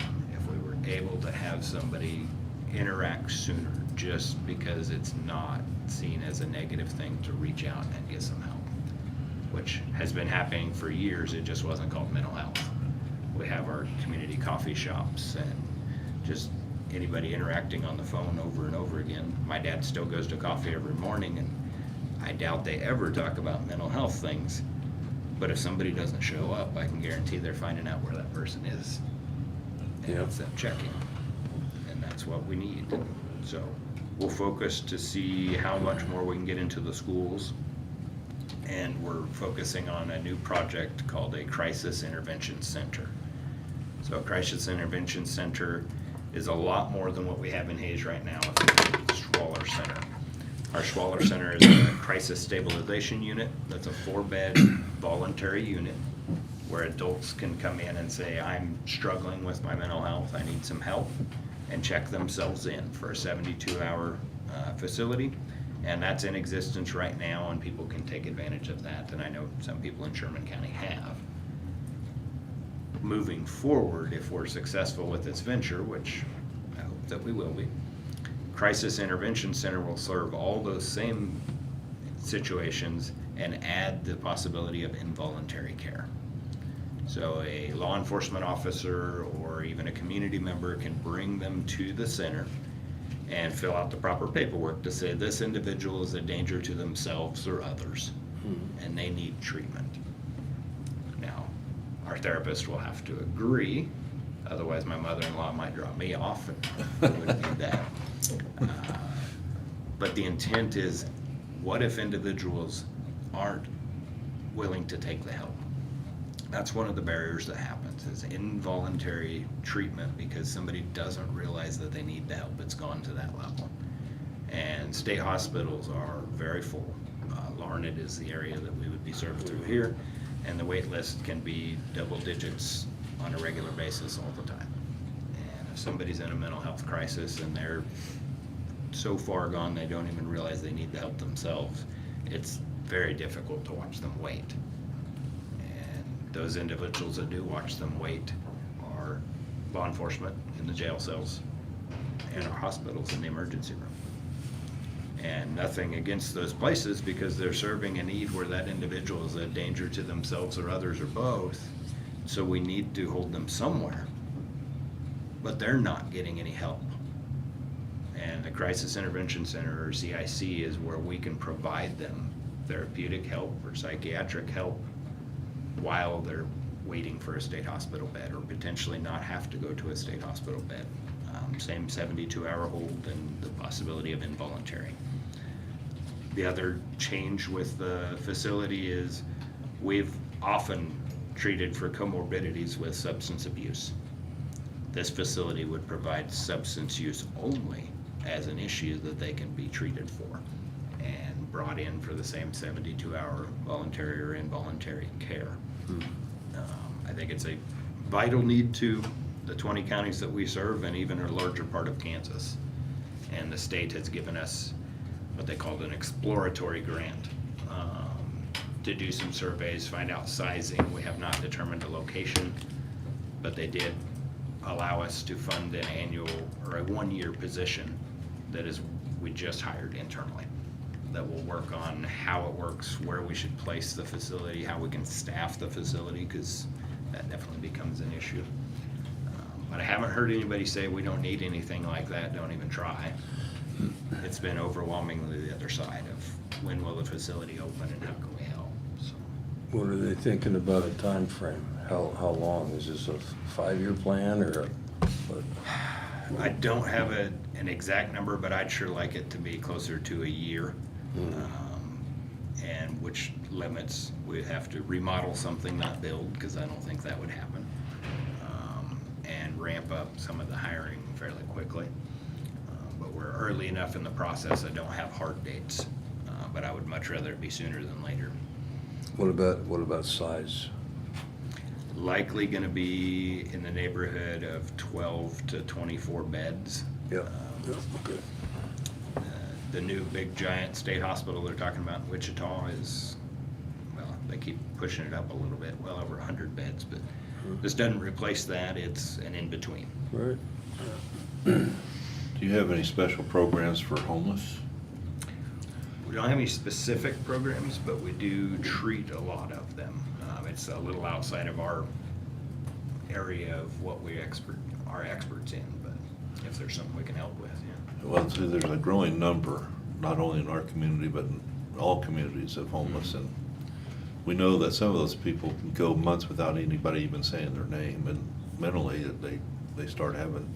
And if we were able to have somebody interact sooner, just because it's not seen as a negative thing to reach out and get some help, which has been happening for years, it just wasn't called mental health. We have our community coffee shops and just anybody interacting on the phone over and over again. My dad still goes to coffee every morning, and I doubt they ever talk about mental health things. But if somebody doesn't show up, I can guarantee they're finding out where that person is. And Yeah. it's them checking. And that's what we need. So we'll focus to see how much more we can get into the schools. And we're focusing on a new project called a Crisis Intervention Center. So a Crisis Intervention Center is a lot more than what we have in Hayes right now. It's a Schwaller Center. Our Schwaller Center is a crisis stabilization unit. That's a 4-bed voluntary unit where adults can come in and say, I'm struggling with my mental health, I need some help, and check themselves in for a 72-hour facility. And that's in existence right now, and people can take advantage of that, and I know some people in Sherman County have. Moving forward, if we're successful with this venture, which I hope that we will be, Crisis Intervention Center will serve all those same situations and add the possibility of involuntary care. So a law enforcement officer or even a community member can bring them to the center and fill out the proper paperwork to say this individual is a danger to themselves or others, and they need treatment. Now, our therapist will have to agree, otherwise my mother-in-law might drop me off and wouldn't need that. But the intent is, what if individuals aren't willing to take the help? That's one of the barriers that happens, is involuntary treatment because somebody doesn't realize that they need the help. It's gone to that level. And state hospitals are very full. Larned is the area that we would be served through here, and the wait list can be double digits on a regular basis all the time. And if somebody's in a mental health crisis and they're so far gone they don't even realize they need the help themselves, it's very difficult to watch them wait. Those individuals that do watch them wait are law enforcement in the jail cells and our hospitals in the emergency room. And nothing against those places because they're serving a need where that individual is a danger to themselves or others or both. So we need to hold them somewhere, but they're not getting any help. And the Crisis Intervention Center, or CIC, is where we can provide them therapeutic help or psychiatric help while they're waiting for a state hospital bed, or potentially not have to go to a state hospital bed. Same 72-hour hold and the possibility of involuntary. The other change with the facility is we've often treated for comorbidities with substance abuse. This facility would provide substance use only as an issue that they can be treated for and brought in for the same 72-hour voluntary or involuntary care. I think it's a vital need to the 20 counties that we serve and even a larger part of Kansas. And the state has given us what they called an exploratory grant to do some surveys, find out sizing. We have not determined a location, but they did allow us to fund an annual or a one-year position that is we just hired internally that will work on how it works, where we should place the facility, how we can staff the facility, because that definitely becomes an issue. But I haven't heard anybody say we don't need anything like that, don't even try. It's been overwhelmingly the other side of when will the facility open and how can we help. So, What are they thinking about a time frame? How long? Is this a 5-year plan or what? I don't have an exact number, but I'd sure like it to be closer to a year. And which limits, we'd have to remodel something, not build, because I don't think that would happen. And ramp up some of the hiring fairly quickly. But we're early enough in the process, I don't have hard dates. But I would much rather it be sooner than later. What about size? Likely gonna be in the neighborhood of 12 to 24 beds. Yep. Okay. The new big giant state hospital they're talking about in Wichita is, well, they keep pushing it up a little bit, well over 100 beds, but this doesn't replace that, it's an in-between. Right. Do you have any special programs for homeless? We don't have any specific programs, but we do treat a lot of them. It's a little outside of our area of what we are experts in, but if there's something we can help with, yeah. Well, see, there's a growing number, not only in our community, but in all communities of homeless. And we know that some of those people can go months without anybody even saying their name. And mentally, they start having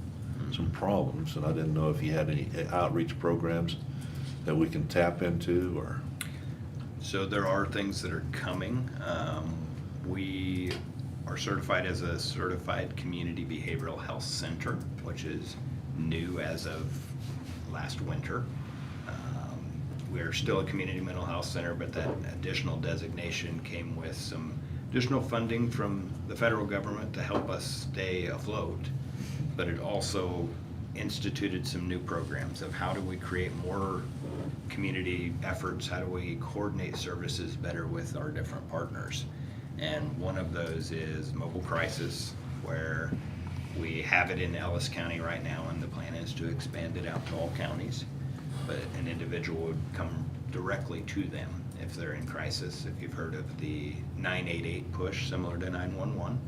some problems. And I didn't know if you had any outreach programs that we can tap into, or? So there are things that are coming. We are certified as a certified community behavioral health center, which is new as of last winter. We're still a community mental health center, but that additional designation came with some additional funding from the federal government to help us stay afloat. But it also instituted some new programs of how do we create more community efforts, how do we coordinate services better with our different partners. And one of those is mobile crisis, where we have it in Ellis County right now, and the plan is to expand it out to all counties. But an individual would come directly to them if they're in crisis. If you've heard of the 988 push, similar to 911,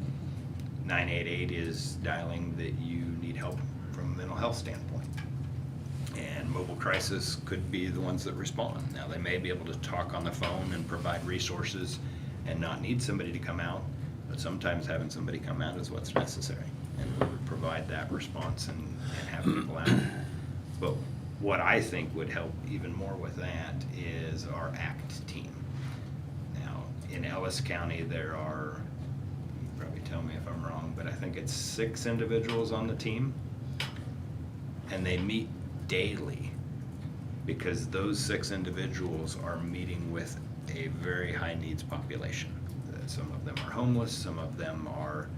988 is dialing that you need help from a mental health standpoint. And mobile crisis could be the ones that respond. Now, they may be able to talk on the phone and provide resources and not need somebody to come out, but sometimes having somebody come out is what's necessary. And we would provide that response and have people out. But what I think would help even more with that is our ACT team. Now, in Ellis County, there are, you can probably tell me if I'm wrong, but I think it's 6 individuals on the team. And they meet daily because those 6 individuals are meeting with a very high needs population. Some of them are homeless, some of them are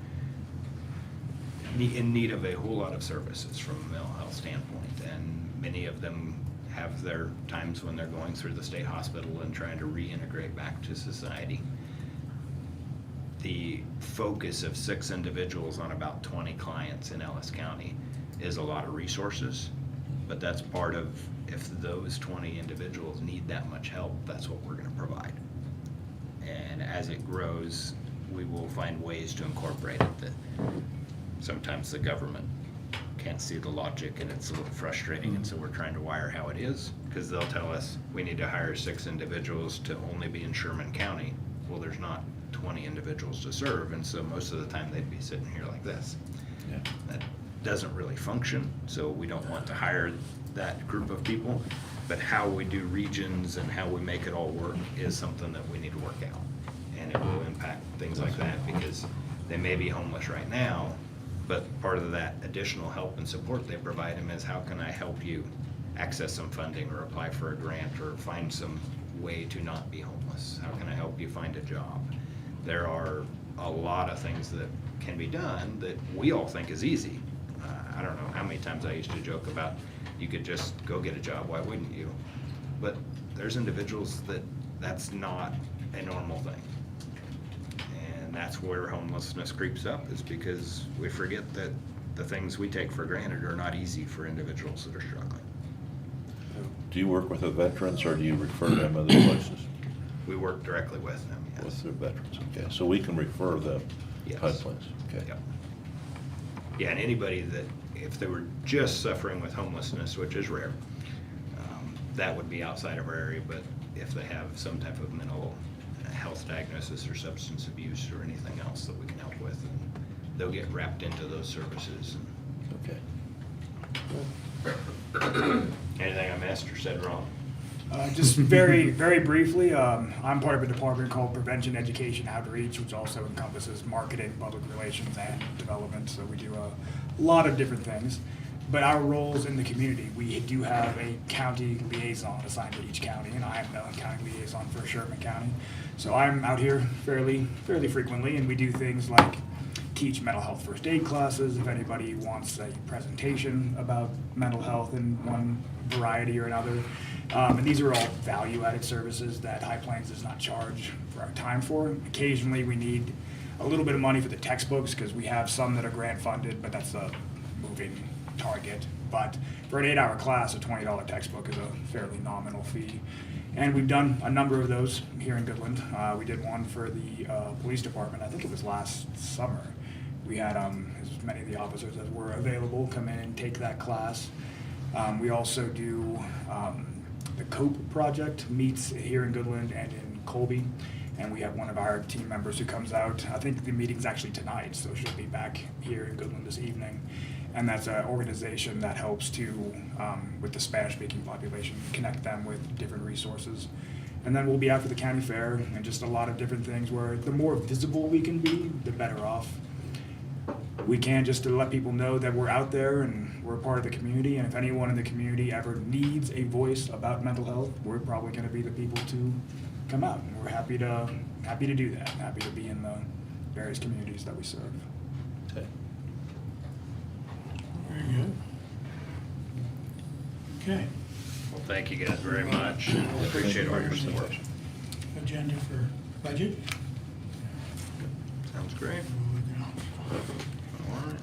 in need of a whole lot of services from a mental health standpoint, and many of them have their times when they're going through the state hospital and trying to reintegrate back to society. The focus of 6 individuals on about 20 clients in Ellis County is a lot of resources, but that's part of, if those 20 individuals need that much help, that's what we're gonna provide. And as it grows, we will find ways to incorporate it that sometimes the government can't see the logic and it's a little frustrating, and so we're trying to wire how it is, because they'll tell us we need to hire 6 individuals to only be in Sherman County. Well, there's not 20 individuals to serve, and so most of the time they'd be sitting here like this. Yeah. That doesn't really function, so we don't want to hire that group of people. But how we do regions and how we make it all work is something that we need to work out. And it will impact things like that, because they may be homeless right now, but part of that additional help and support they provide them is, how can I help you access some funding or apply for a grant or find some way to not be homeless? How can I help you find a job? There are a lot of things that can be done that we all think is easy. I don't know how many times I used to joke about, you could just go get a job, why wouldn't you? But there's individuals that that's not a normal thing. And that's where homelessness creeps up, is because we forget that the things we take for granted are not easy for individuals that are struggling. Do you work with the veterans, or do you refer them other places? We work directly with them, yes. With the veterans, okay, so we can refer them Yes. HUD plans, okay. Yep. Yeah, and anybody that, if they were just suffering with homelessness, which is rare, that would be outside of our area, but if they have some type of mental health diagnosis or substance abuse or anything else that we can help with, they'll get wrapped into those services. Okay. Anything I missed or said wrong? Just very, very briefly, I'm part of a department called Prevention Education Outreach, which also encompasses marketing, public relations, and development. So we do a lot of different things. But our roles in the community, we do have a county liaison assigned to each county, and I am the county liaison for Sherman County. So I'm out here fairly frequently, and we do things like teach mental health first aid classes if anybody wants a presentation about mental health in one variety or another. And these are all value-added services that High Plains does not charge for our time for. Occasionally, we need a little bit of money for the textbooks, because we have some that are grant-funded, but that's a moving target. But for an 8-hour class, a $20 textbook is a fairly nominal fee. And we've done a number of those here in Goodland. We did one for the police department, I think it was last summer. We had as many of the officers as were available come in and take that class. We also do the COPE project, meets here in Goodland and in Colby. And we have one of our team members who comes out. I think the meeting's actually tonight, so she'll be back here in Goodland this evening. And that's an organization that helps to, with the Spanish-speaking population, connect them with different resources. And then we'll be out for the county fair and just a lot of different things where the more visible we can be, the better off we can, just to let people know that we're out there and we're a part of the community. And if anyone in the community ever needs a voice about mental health, we're probably going to be the people to come out. And we're happy to do that, happy to be in the various communities that we serve. Okay. Very good. Okay, Well, thank you guys very much. Appreciate all your support. agenda for budget. Sounds great. Moving on. All right.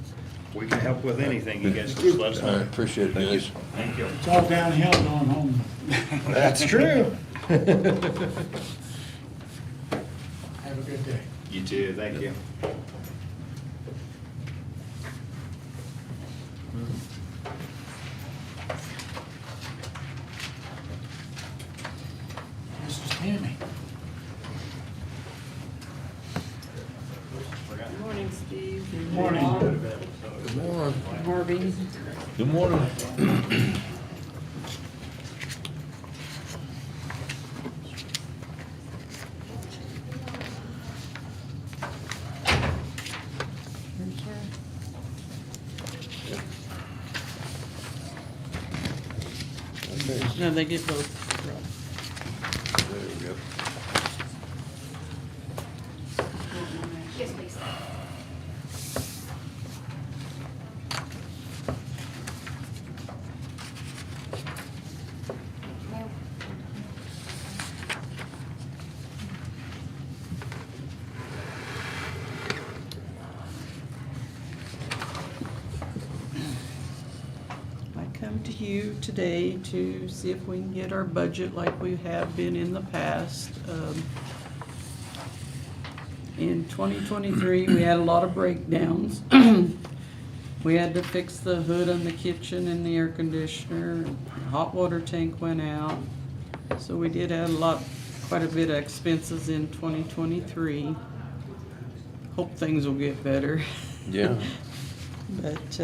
If we can help with anything, you guys just let us All right, know. appreciate it, guys. Thank you. It's all downhill going home. That's true. Have a good day. You too, thank you. Mrs. Tammy. Good morning, Steve. Good morning. Harvey. Good morning. No, they get both. There we go. Yes, please. I come to you today to see if we can get our budget like we have been in the past. In 2023, we had a lot of breakdowns. We had to fix the hood on the kitchen and the air conditioner. Hot water tank went out. So we did have quite a bit of expenses in 2023. Hope things will get better. Yeah. But,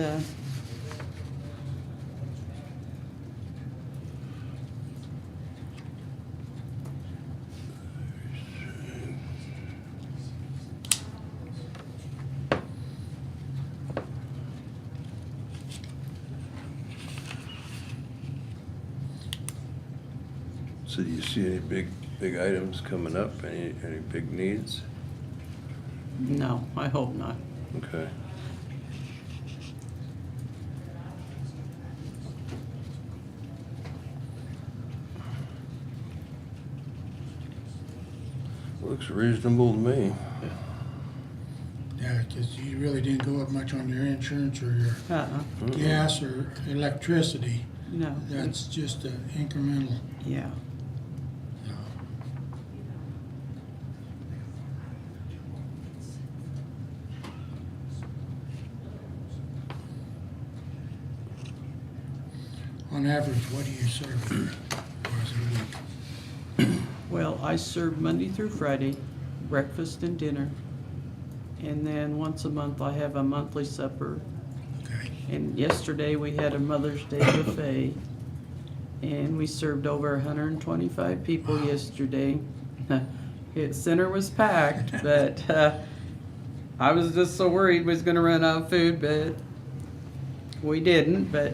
So do you see any big items coming up? Any big needs? no, I hope not. Okay. Looks reasonable to me. Yeah, because you really didn't go up much on your insurance or your Uh-uh, gas or electricity. no. That's just incremental. Yeah. On average, what do you serve hours a week? Well, I serve Monday through Friday, breakfast and dinner. And then once a month, I have a monthly supper. Okay. And yesterday, we had a Mother's Day buffet. And we served over 125 people yesterday. Center was packed, but I was just so worried we was gonna run out of food, but we didn't, but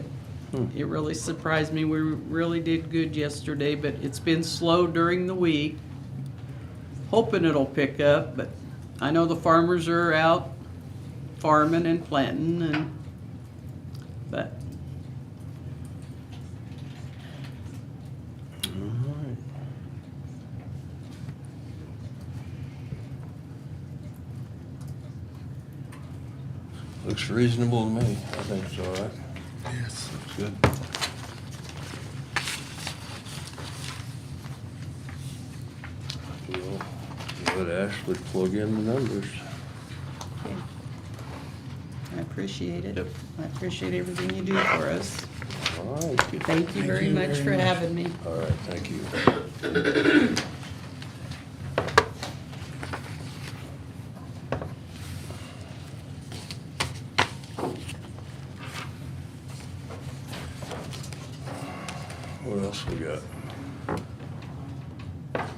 it really surprised me. We really did good yesterday, but it's been slow during the week. Hoping it'll pick up, but I know the farmers are out farming and planting but Alright. Looks reasonable to me. I think it's all right. Yes. Looks good. We'll let Ashley plug in the numbers. I appreciate it. Yep. I appreciate everything you do for us. All right. Thank you very much for having me. All right, thank you. What else we got? Well,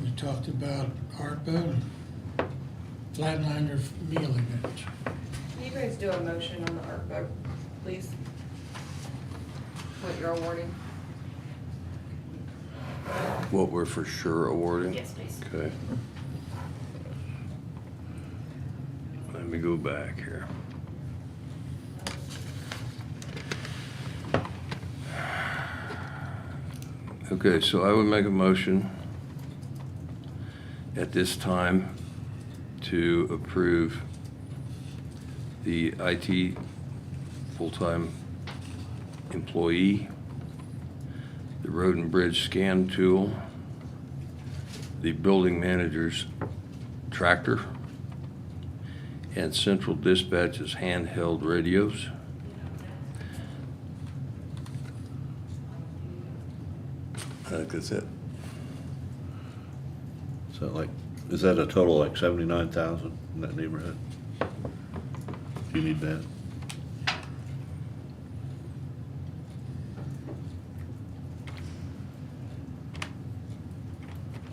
we talked about ARPA and Flatliner meal event. Can you guys do a motion on the ARPA, please? What you're awarding? What we're for sure awarding? Yes, please. Okay. Let me go back here. Okay, so I would make a motion at this time to approve the IT full-time employee the road and bridge scan tool, the building manager's tractor, and central dispatch's handheld radios. I think that's it. So like, is that a total like 79,000 in that neighborhood? Do you need that?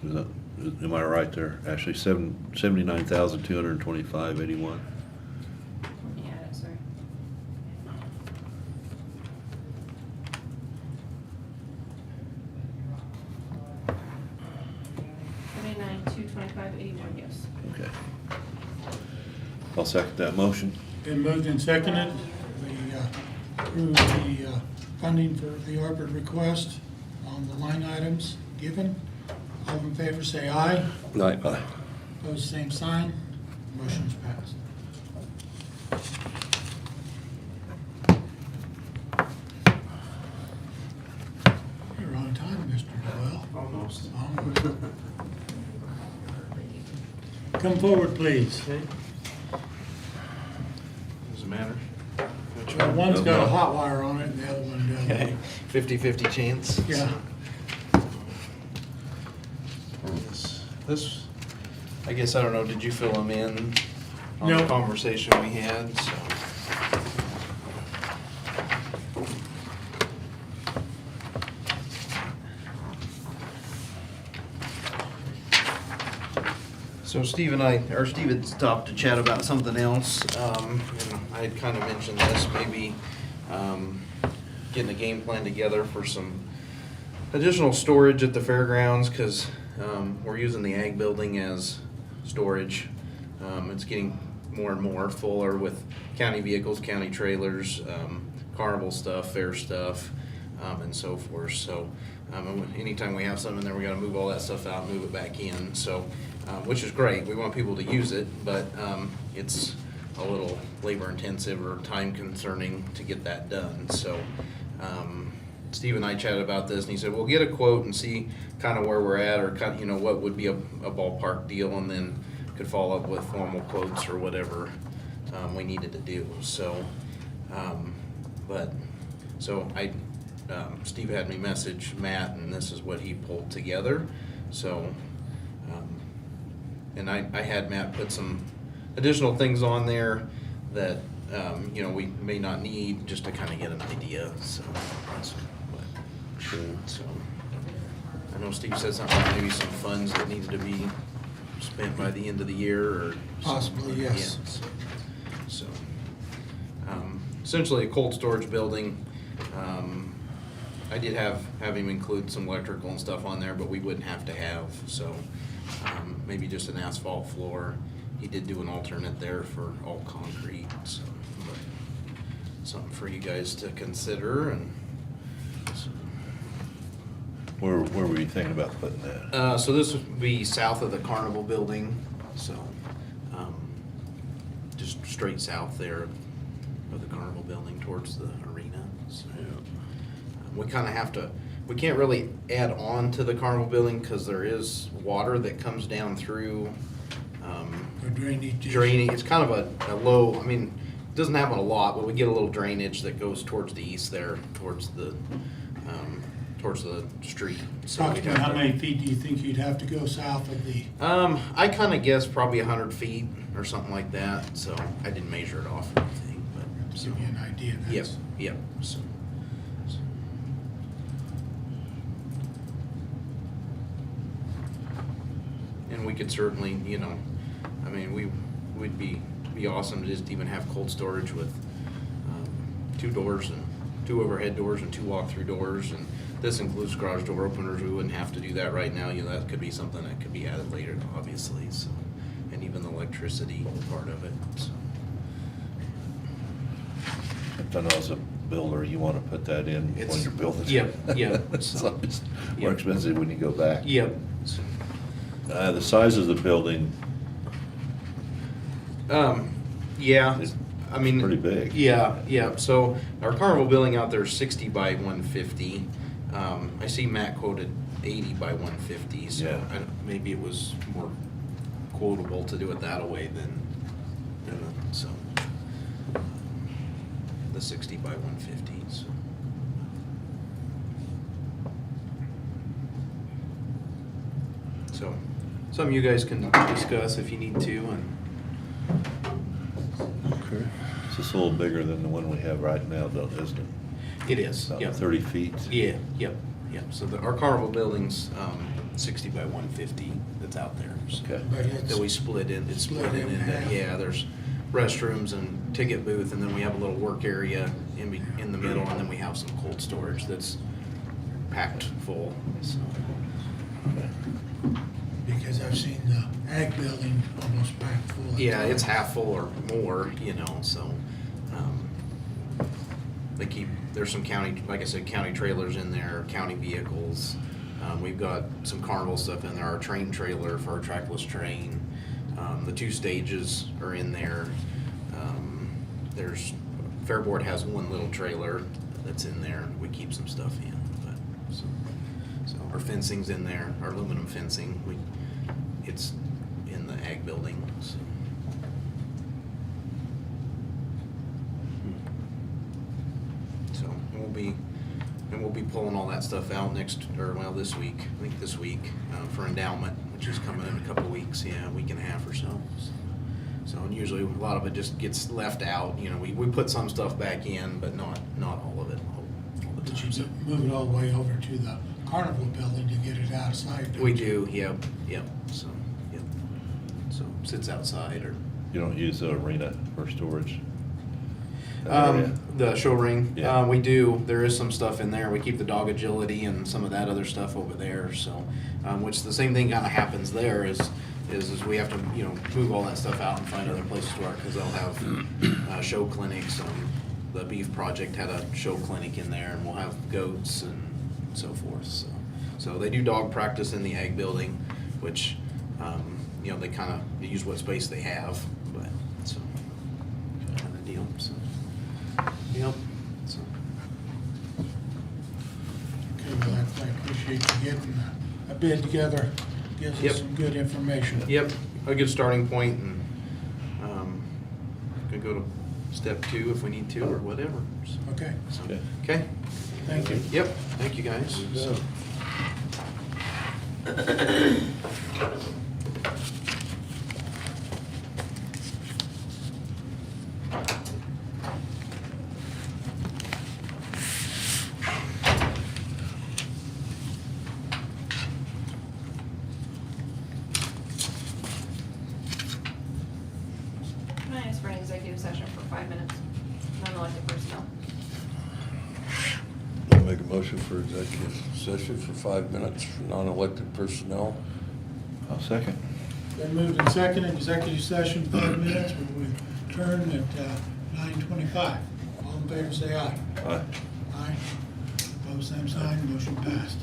Is that, am I right there? Actually, 79,225.81. Yeah, sorry. $79,225.81, yes. Okay. I'll second that motion. Been moved and seconded. We approve the funding for the ARPA request on the line items given. All in favor say aye. Aye. Opposed, same sign. Motion's passed. You're on time, Mr. Doyle. Almost. Come forward, please. Does it matter? Well, one's got a hot wire on it and the other one Okay, doesn't. 50-50 chance. Yeah. This, I guess, I don't know, did you fill them in on No. the conversation we had? So. So Steve had stopped to chat about something else, and I had kind of mentioned this, maybe getting a game plan together for some additional storage at the fairgrounds, because we're using the ag building as storage. It's getting more and more fuller with county vehicles, county trailers, carnival stuff, fair stuff, and so forth. So anytime we have something in there, we got to move all that stuff out and move it back in. So, which is great. We want people to use it, but it's a little labor intensive or time concerning to get that done. So Steve and I chatted about this, and he said, we'll get a quote and see kind of where we're at, or kind of, what would be a ballpark deal, and then could follow up with formal quotes or whatever we needed to do. So, Steve had me message Matt, and this is what he pulled together. So, and I had Matt put some additional things on there that, we may not need, just to kind of get an idea, so. So, I know Steve said something about maybe some funds that needed to be spent by the end of the year, or. Possibly, yes. Yeah, so, essentially a cold storage building. I did have him include some electrical and stuff on there, but we wouldn't have to have, so, maybe just an asphalt floor. He did do an alternate there for all concrete, so, but something for you guys to consider, and so. Where were you thinking about putting that? So this would be south of the Carnival building, so, just straight south there of the Carnival building towards the arena, so. We kinda have to, we can't really add on to the Carnival building, cause there is water that comes down through, For drainage. draining. It's kind of a low, it doesn't happen a lot, but we get a little drainage that goes towards the east there, towards the street. So we'd Approximately have how to- many feet do you think you'd have to go south of the, I kind of guess probably 100 feet or something like that, so I didn't measure it off or anything, but. to give you an idea? Yep, That's- yep, so. And we could certainly, we'd be awesome to just even have cold storage with, 2 doors and 2 overhead doors and 2 walk-through doors, and this includes garage door openers. We wouldn't have to do that right now, that could be something that could be added later, obviously, so, and even the electricity part of it, so. If I know as a builder, you wanna put that in when It's- you're building. Yep, yep. It's more Yep. expensive when you go back. Yep. So, The size of the building yeah, is pretty pretty big. Yeah, yeah, so our Carnival building out there is 60 by 150, I see Matt quoted 80 by 150, so Yeah. maybe it was more quotable to do it that way than so the 60 by 150. So. So, something you guys can discuss if you need to, and Okay. It's just a little bigger than the one we have right now, though, isn't it? it is. About Yep. 30 feet. Yeah. Yep. Yep. So our carnival building's 60 by 150 that's out there. So Okay. But it's that we split in. It's split split in. in half. Yeah. There's restrooms and ticket booth, and then we have a little work area in the middle, and then we have some cold storage that's packed full. So. because I've seen the ag building almost packed full. at Yeah, it's times. half full or more, so, there's some county, like I said, county trailers in there, county vehicles. We've got some carnival stuff in there, our train trailer for our trackless train. The 2 stages are in there. Fairboard has one little trailer that's in there, we keep some stuff in, so our fencing's in there, our aluminum fencing, it's in the ag building, so. So, and we'll be pulling all that stuff out this week, I think this week, for endowment, which is coming in a couple of weeks, a week and a half or so. So, and usually a lot of it just gets left out, we put some stuff back in, but not all of it, all the But time. you So, move it all the way over to the carnival building to get it outside. don't we you? do, yep, so, sits outside or. You don't use the arena for storage? That area? The show ring, Yeah. we do, there is some stuff in there, we keep the dog agility and some of that other stuff over there, so, which the same thing kinda happens there is we have to, move all that stuff out and find other places to work, cause they'll have, show clinics, the beef project had a show clinic in there, and we'll have goats and so forth, so they do dog practice in the ag building, which, they use what space they have, but, so, kind of deal, so. Yep. So. Okay, well, I appreciate you getting a bid together, gives Yep. us some good information. Yep, a good starting point, and could go to step 2 if we need to or whatever. So, Okay, Okay. okay. thank you. Yep. Thank you guys. So. Can I ask for an executive session for 5 minutes? Non-elected personnel. I'll make a motion for executive session for 5 minutes for non-elected personnel. I'll second. Been moved and seconded, executive session, 5 minutes, we return at 9:25. All in favor, say aye. Aye. Aye. Opposed, same sign, motion passed.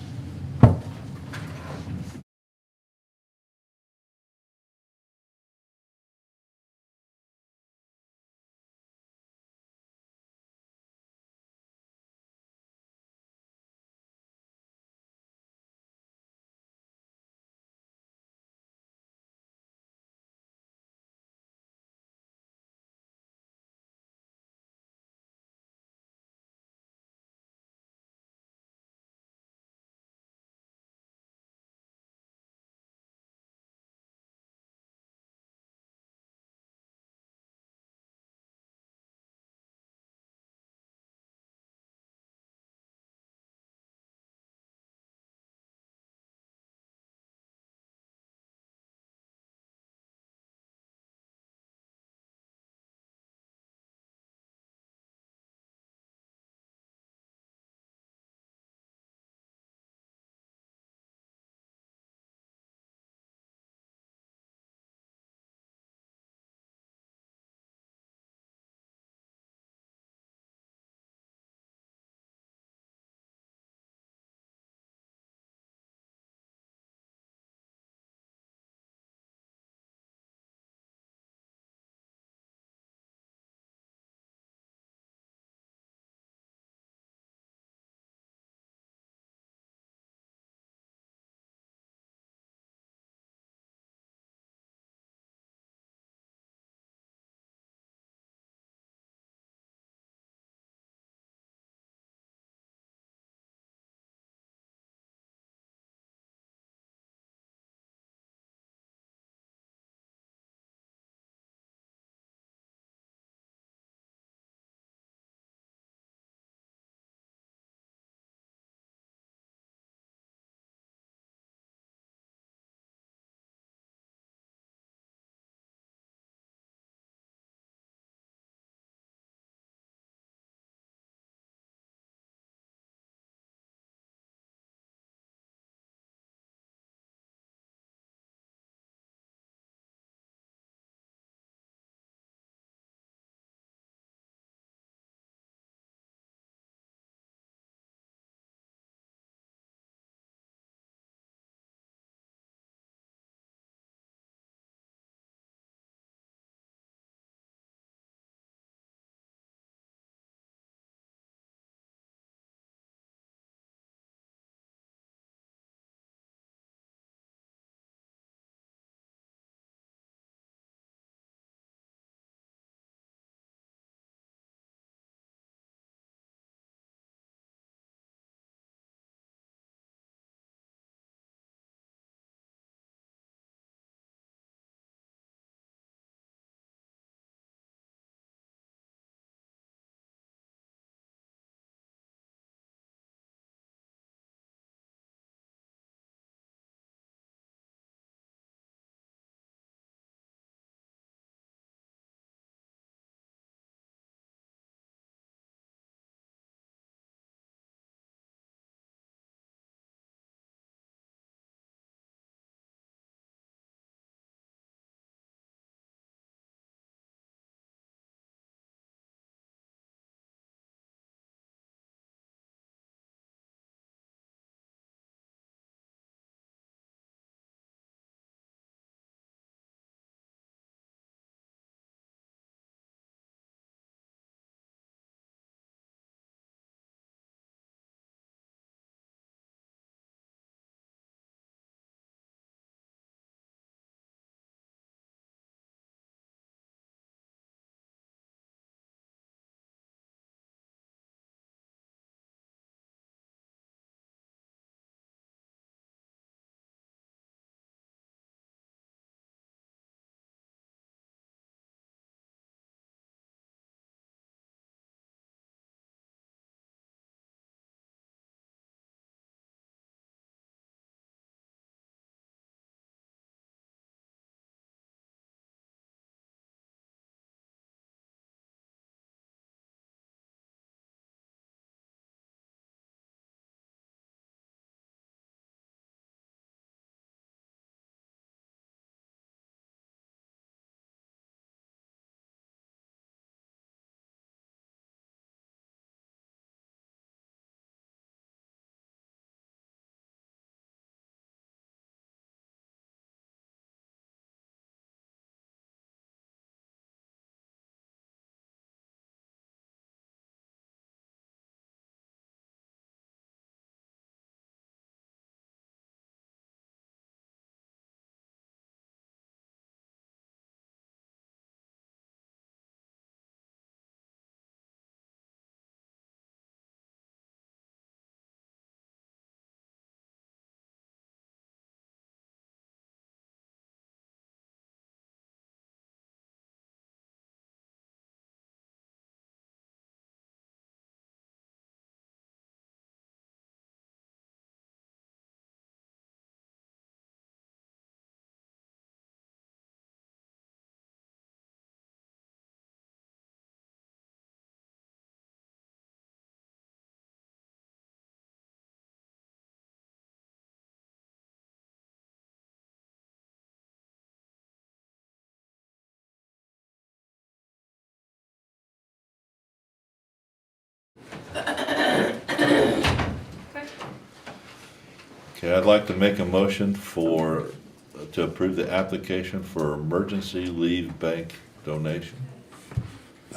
Okay, I'd like to make a motion to approve the application for emergency leave bank donation.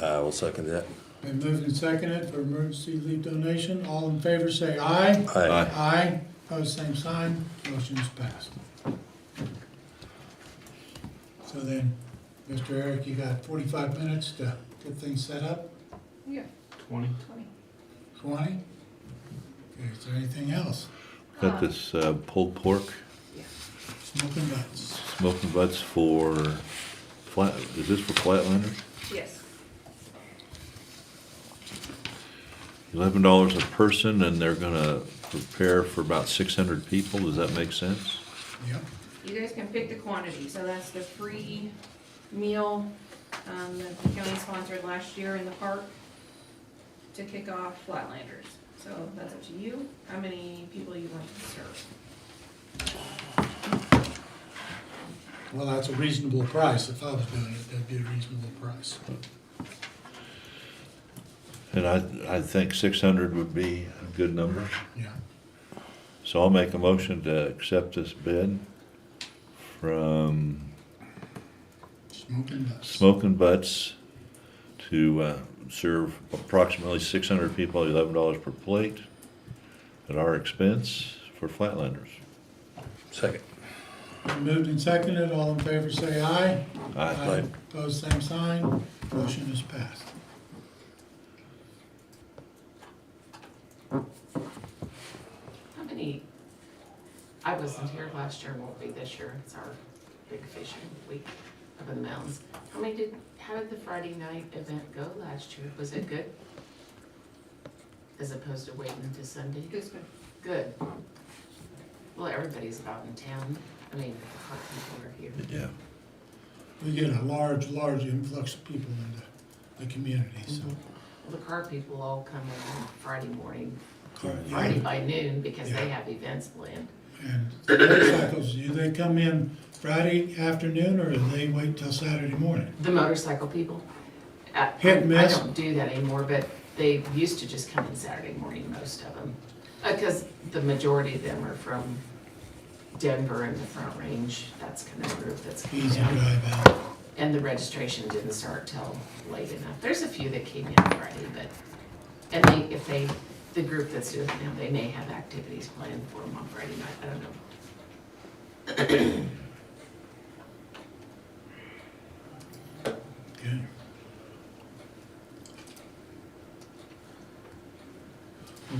I will second that. Been moved and seconded for emergency leave donation. All in favor say aye. Aye. Aye. Opposed, same sign. Motion is passed. So then, Mr. Eric, you got 45 minutes to get things set up? Yeah, 20? 20? Okay, is there anything else? Got this pulled pork, Smoking butts. smoking butts for is this for Flatlanders? yes. $11 a person, and they're gonna prepare for about 600 people. Does that make sense? Yep. You guys can pick the quantity, so that's the free meal, that the county sponsored last year in the park to kick off Flatlanders. So that's up to you, how many people you want to serve. Well, that's a reasonable price. If I was doing it, that'd be a reasonable price. And I think 600 would be a good number. Yeah. So I'll make a motion to accept this bid from Smoking butts. Smoking Butts to serve approximately 600 people, $11 per plate at our expense for Flatlanders. Second. Been moved and seconded. All in favor say aye. Aye. Opposed, same sign. Motion is passed. How many, I wasn't here last year and won't be this year, it's our big fishing week up in the mountains. How did the Friday night event go last year? Was it good? As opposed to waiting until Sunday? It was good. Good. Well, everybody's about in town. I mean, a lot of people are here. Yeah. We get a large influx of people into the community, so. Well, the car people all come in Friday morning, Yeah. Friday by noon, because Yeah. they have events planned. And the motorcycles, do they come in Friday afternoon or do they wait till Saturday morning? The motorcycle people. Hit and miss? I don't do that anymore, but they used to just come in Saturday morning, most of them. Because the majority of them are from Denver and the Front Range. That's kind of the group that's coming Easy down. drive out. And the registration didn't start till late enough. There's a few that came in Friday, but, and the group that's doing it now, they may have activities planned for them on Friday night. I don't know. Okay.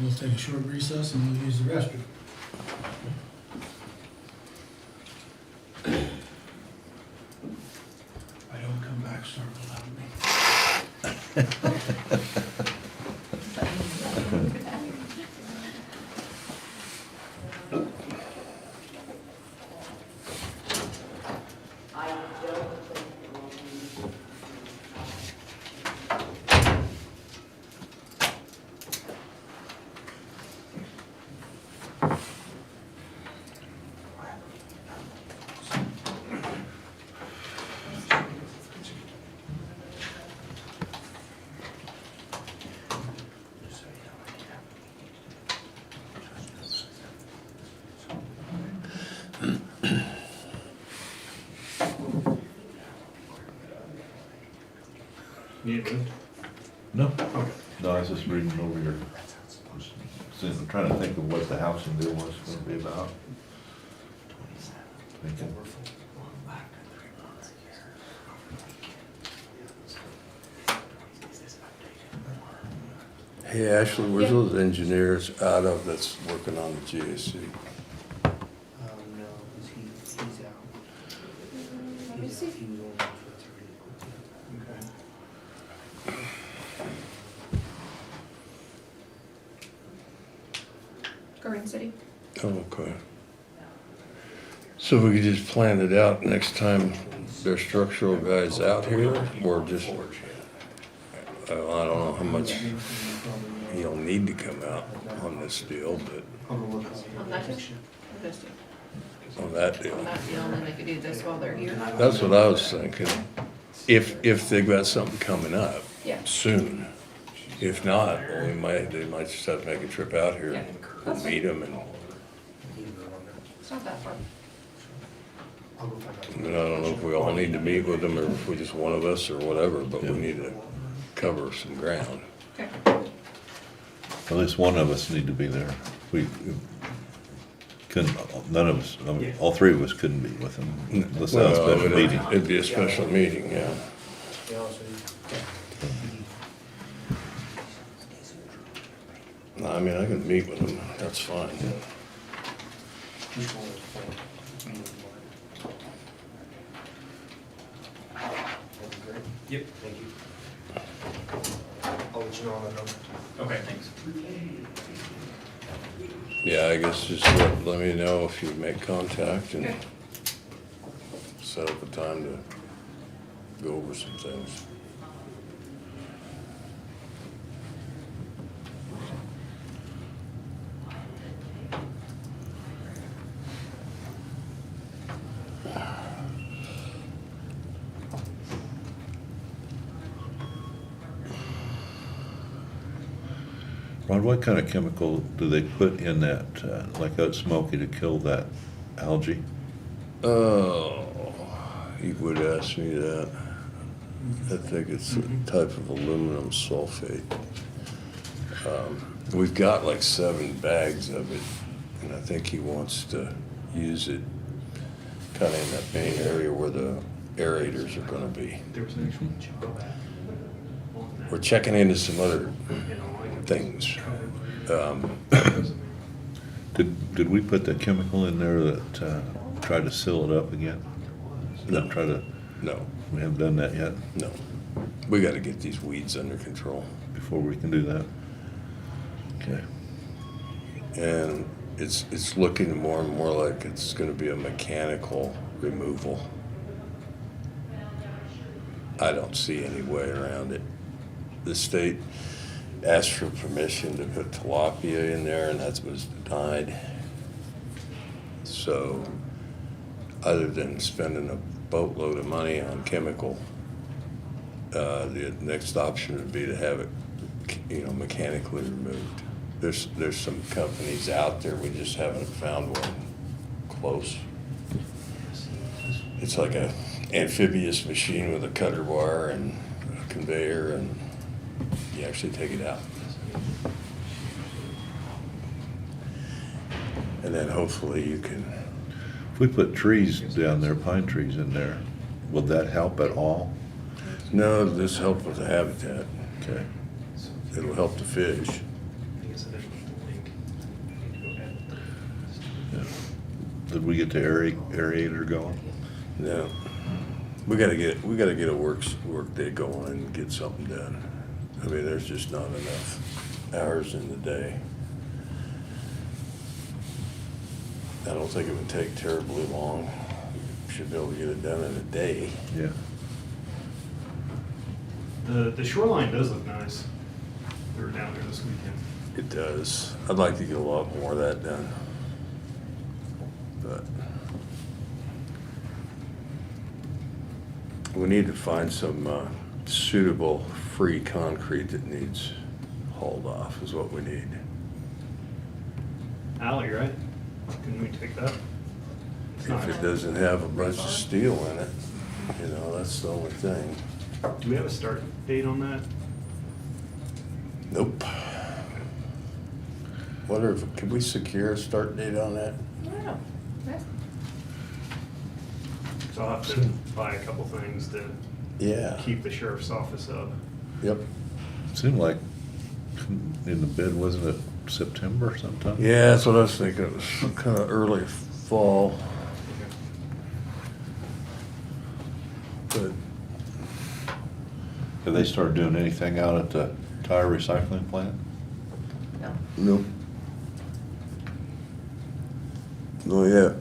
We'll take a short recess and we'll use the restroom. If I don't come back, circle out me. Need it moved? No. No, I was just reading over here. I'm trying to think of what the housing deal was gonna be about. Thinking. Hey, Ashley, where's those engineers out of that's working on the GAC? No, he's out. Let me see. He was only out for 3. Okay. Garden City. Okay. So we could just plan it out next time there's structural guys out here, or just, I don't know how much he'll need to come out on this deal, but On that deal? Or this deal? on that deal. On that deal, and then they could do this while they're here? That's what I was thinking. If they've got something coming up Yeah. soon. If not, they might just have to make a trip out here. We'll meet them and It's not that far. I mean, I don't know if we all need to meet with them or if we just one of us or whatever, but we need to cover some ground. Okay. At least one of us need to be there. We couldn't, none of us, I mean, all three of us couldn't be with them. Unless that was a special meeting. It'd be a special meeting, yeah. To be honest with you. No, I mean, I can meet with them, that's fine. Yep, thank you. I'll let you know on that number. Okay, thanks. Yeah, I guess just let me know if you make contact and set up a time to go over some things. Ron, what kind of chemical do they put in that, like oat smoky to kill that algae? Oh, you would ask me that. I think it's a type of aluminum sulfate. We've got like 7 bags of it, and I think he wants to use it kind of in that main area where the aerators are gonna be. There was an actual job on that. We're checking into some other things. Did we put the chemical in there that tried to seal it up again? No. Try to, No, we haven't done that yet no. We gotta get these weeds under control. before we can do that? Okay. And it's looking more and more like it's gonna be a mechanical removal. I don't see any way around it. The state asked for permission to put tilapia in there, and that was denied. So, other than spending a boatload of money on chemical, the next option would be to have it, mechanically removed. There's some companies out there, we just haven't found one close. It's like a amphibious machine with a cutter wire and a conveyor, and you actually take it out. And then hopefully you can, If we put trees down there, pine trees in there, will that help at all? no, this help with the habitat. Okay. It'll help the fish. Did we get the aerator going? No, we gotta get a work day going and get something done. I mean, there's just not enough hours in the day. I don't think it would take terribly long. Should be able to get it done in a day. Yeah. The shoreline does look nice. We were down there this weekend. It does. I'd like to get a lot more of that done. But we need to find some suitable free concrete that needs hauled off is what we need. Alley, right? Can we take that? If it doesn't have a bunch of steel in it, that's the only thing. Do we have a start date on that? Nope. Can we secure a start date on that? I don't know. That's- So I'll have to buy a couple things to Yeah. keep the sheriff's office up. Yep. Seemed like in the bid, wasn't it September sometime? Yeah, that's what I was thinking. It was kind of early fall. But Have they started doing anything out at the tire recycling plant? No. nope. Not yet.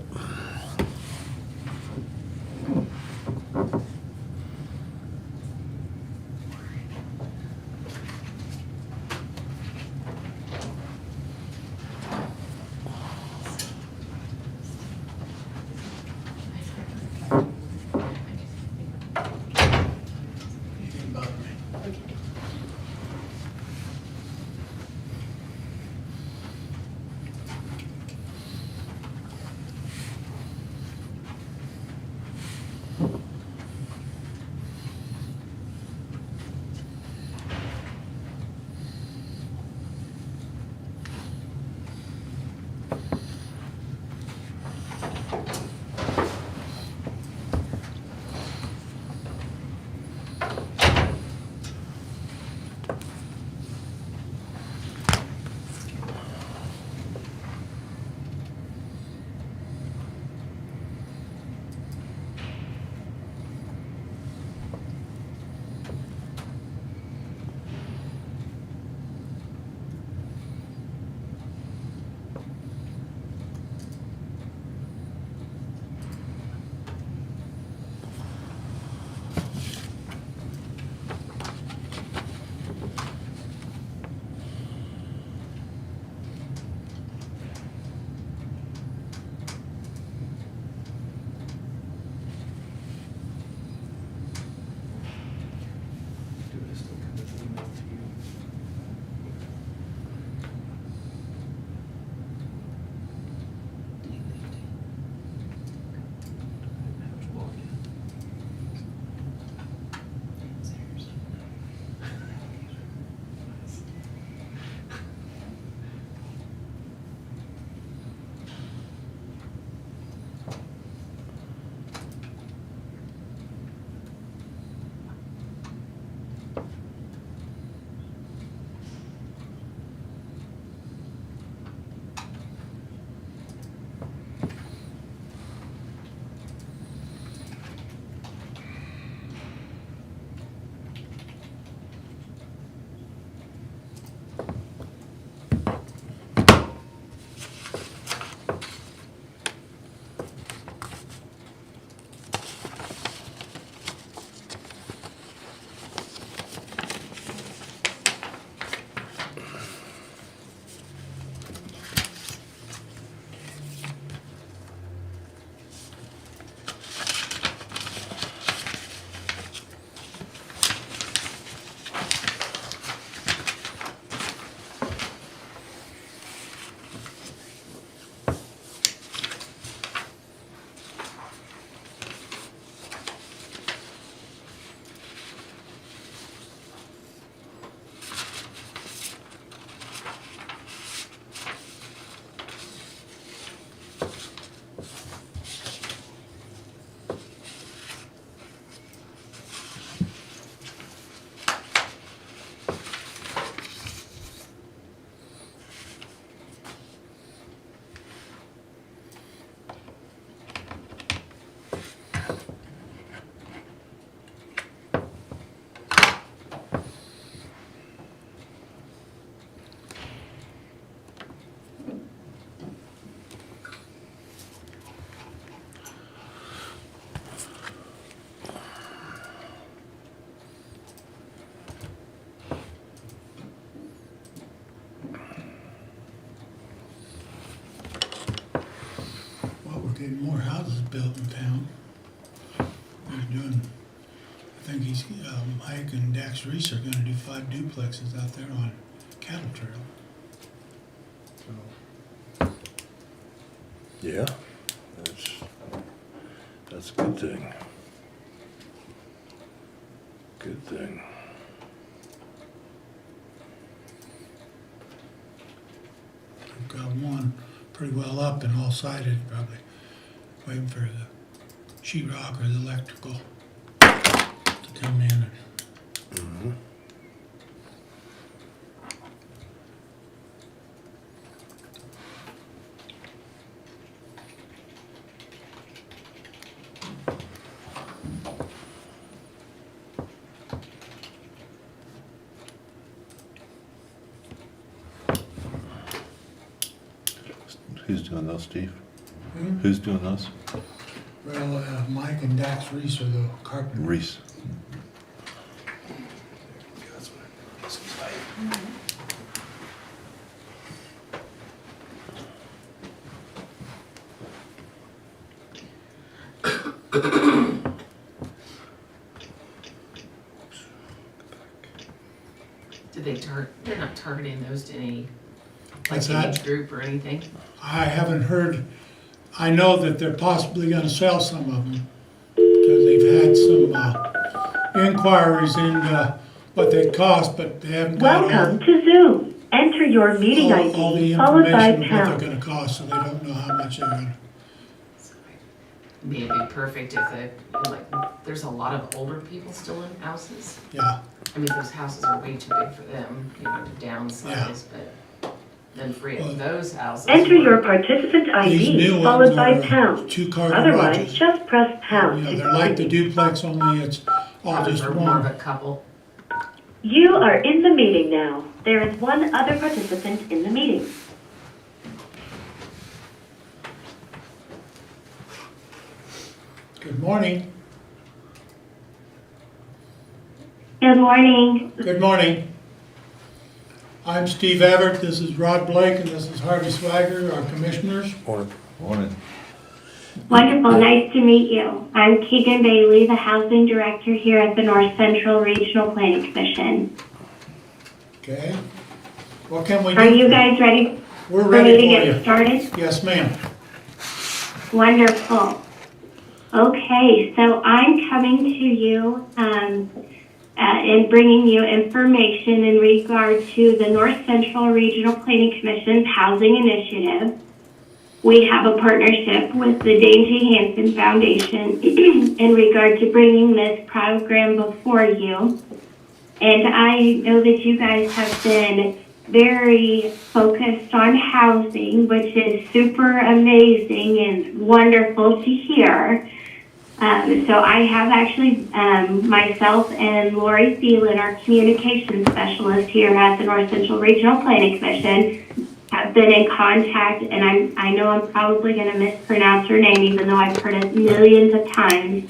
more houses built in town. They're doing, I think Mike and Dax Reese are gonna do 5 duplexes out there on Cattle Trail. So, Yeah, that's a good thing. Good thing. we've got one pretty well up and all sided, probably waiting for the sheetrock or the electrical to come in. Mhm. Who's doing those, Steve? Hmm? Who's doing those? Well, Mike and Dax Reese are the carpenters. Reese. Do they they're not targeting those to any, like What's that? age group or anything? I haven't heard, I know that they're possibly gonna sell some of them, because they've had some inquiries into what they cost, but they haven't got Welcome to Zoom. Enter your meeting all the ID followed by information of what pound. they're gonna cost, so they don't know how much they're gonna. Maybe it'd be perfect if there's a lot of older people still in houses. Yeah, I mean, those houses are way too big for them, you know, to downsize, but then free Well, up those houses. Enter your where- participant these ID new followed ones by are pound. 2-car Otherwise, garages. just press pound. Yeah, to they're like the continue. duplex, only it's all Probably just for more of a one. couple. You are in the meeting now. There is one other participant in the meeting. Good morning. Good morning. Good morning. I'm Steve Everett, this is Rod Blake, and this is Harvey Swagger, our commissioners. Morning. Morning. Wonderful. Nice to meet you. I'm Keegan Bailey, the Housing Director here at the North Central Regional Planning Commission. Okay? What can we do? Are you guys ready We're for ready me to for get you. started? Yes, ma'am. Wonderful. Okay, so I'm coming to you and bringing you information in regard to the North Central Regional Planning Commission's Housing Initiative. We have a partnership with the Dane G. Hansen Foundation in regard to bringing this program before you. And I know that you guys have been very focused on housing, which is super amazing and wonderful to hear. So I have actually, myself and Lori Thielen, our communications specialist here at the North Central Regional Planning Commission, have been in contact, and I know I'm probably going to mispronounce her name, even though I've heard it millions of times,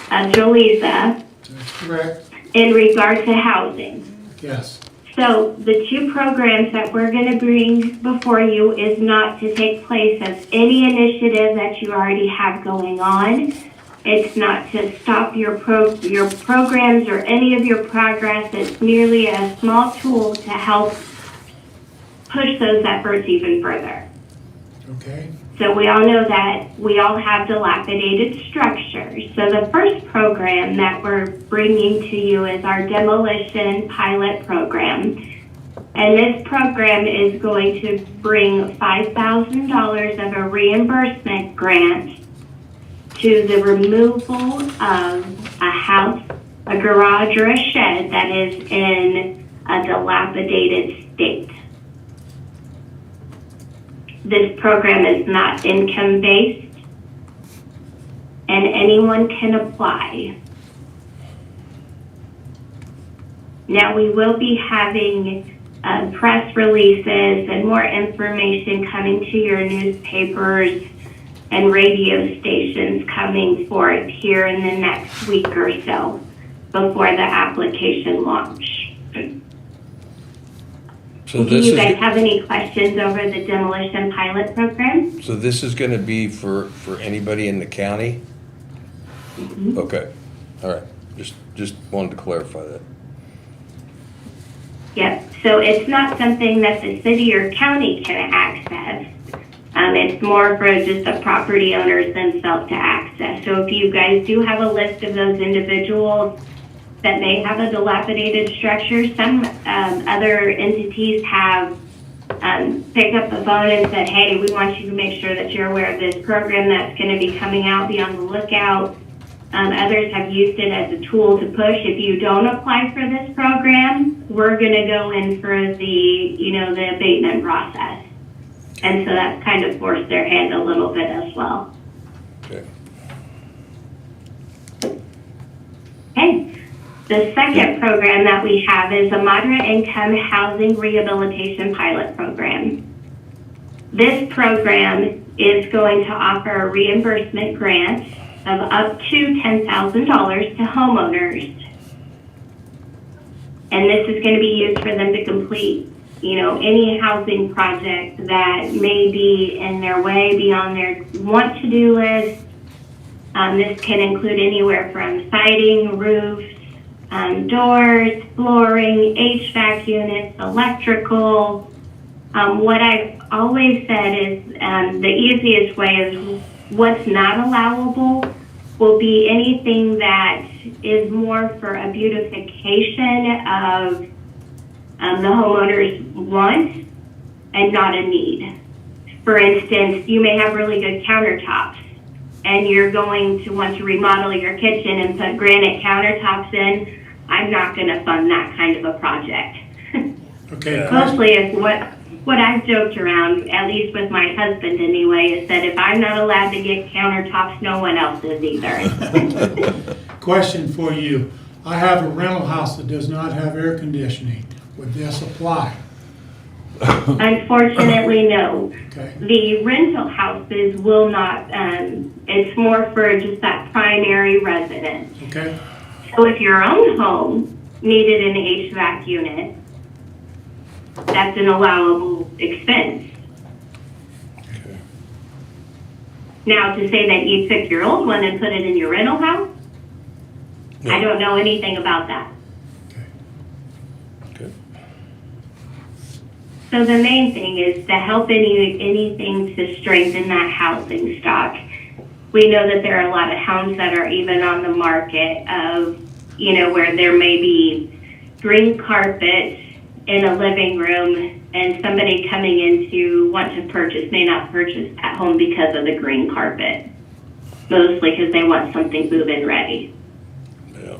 Jolisa, That's correct. in regard to housing. Yes. So the 2 programs that we're going to bring before you is not to take place as any initiative that you already have going on. It's not to stop your programs or any of your progress. It's merely a small tool to help push those efforts even further. Okay. So we all know that we all have dilapidated structures. So the first program that we're bringing to you is our demolition pilot program. And this program is going to bring $5,000 of a reimbursement grant to the removal of a house, a garage, or a shed that is in a dilapidated state. This program is not income-based, and anyone can apply. Now, we will be having press releases and more information coming to your newspapers and radio stations coming forth here in the next week or so before the application launch. So Do this you is, guys have any questions over the demolition pilot program? so this is gonna be for anybody in the county? Mhm. Okay, all right, just wanted to clarify that. Yep, so it's not something that the city or county can access. It's more for just the property owners themselves to access. So if you guys do have a list of those individuals that may have a dilapidated structure, some other entities have picked up the phone and said, hey, we want you to make sure that you're aware of this program that's going to be coming out, be on the lookout. Others have used it as a tool to push. If you don't apply for this program, we're going to go in for the abatement process. And so that's kind of forced their hand a little bit as well. Okay. Okay. The second program that we have is a moderate income housing rehabilitation pilot program. This program is going to offer a reimbursement grant of up to $10,000 to homeowners. And this is going to be used for them to complete, any housing project that may be in their way beyond their want-to-do list. This can include anywhere from siding, roofs, doors, flooring, HVAC units, electrical. What I've always said is the easiest way is what's not allowable will be anything that is more for a beautification of the homeowner's want and not a need. For instance, you may have really good countertops and you're going to want to remodel your kitchen and put granite countertops in. I'm not going to fund that kind of a project. Okay, Mostly is what I've joked around, at least with my husband anyway, is that if I'm not allowed to get countertops, no one else is either. question for you. I have a rental house that does not have air conditioning. Would this apply? Unfortunately, no. Okay, The rental houses will not, it's more for just that primary residence. okay, So if your own home needed an HVAC unit, that's an allowable expense. Okay. Now, to say that you took your old one and put it in your rental house, I don't know anything about that. Okay. So the main thing is to help anything to strengthen that housing stock. We know that there are a lot of homes that are even on the market of, where there may be green carpet in a living room and somebody coming in to want to purchase may not purchase that home because of the green carpet. Mostly because they want something move-in ready. Yeah.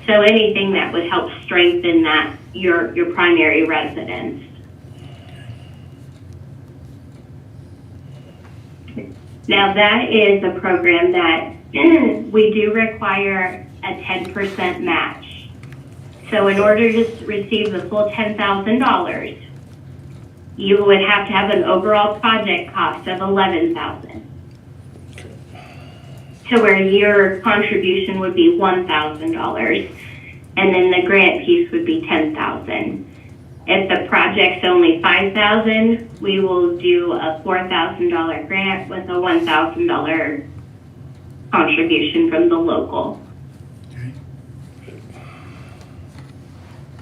So anything that would help strengthen that, your primary residence. Now that is a program that we do require a 10% match. So in order to receive the full $10,000, you would have to have an overall project cost of $11,000. To where your contribution would be $1,000, and then the grant piece would be $10,000. If the project's only $5,000, we will do a $4,000 grant with a $1,000 contribution from the local.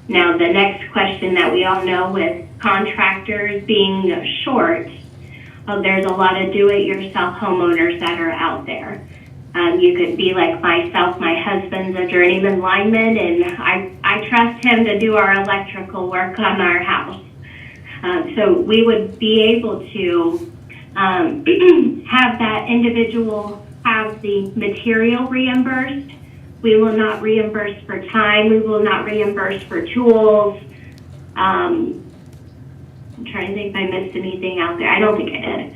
Now, the next question that we all know with contractors being short, there's a lot of do-it-yourself homeowners that are out there. You could be like myself. My husband's a journeyman lineman, and I trust him to do our electrical work on our house. So we would be able to have that individual have the material reimbursed. We will not reimburse for time. We will not reimburse for tools. I'm trying to think if I missed anything out there. I don't think I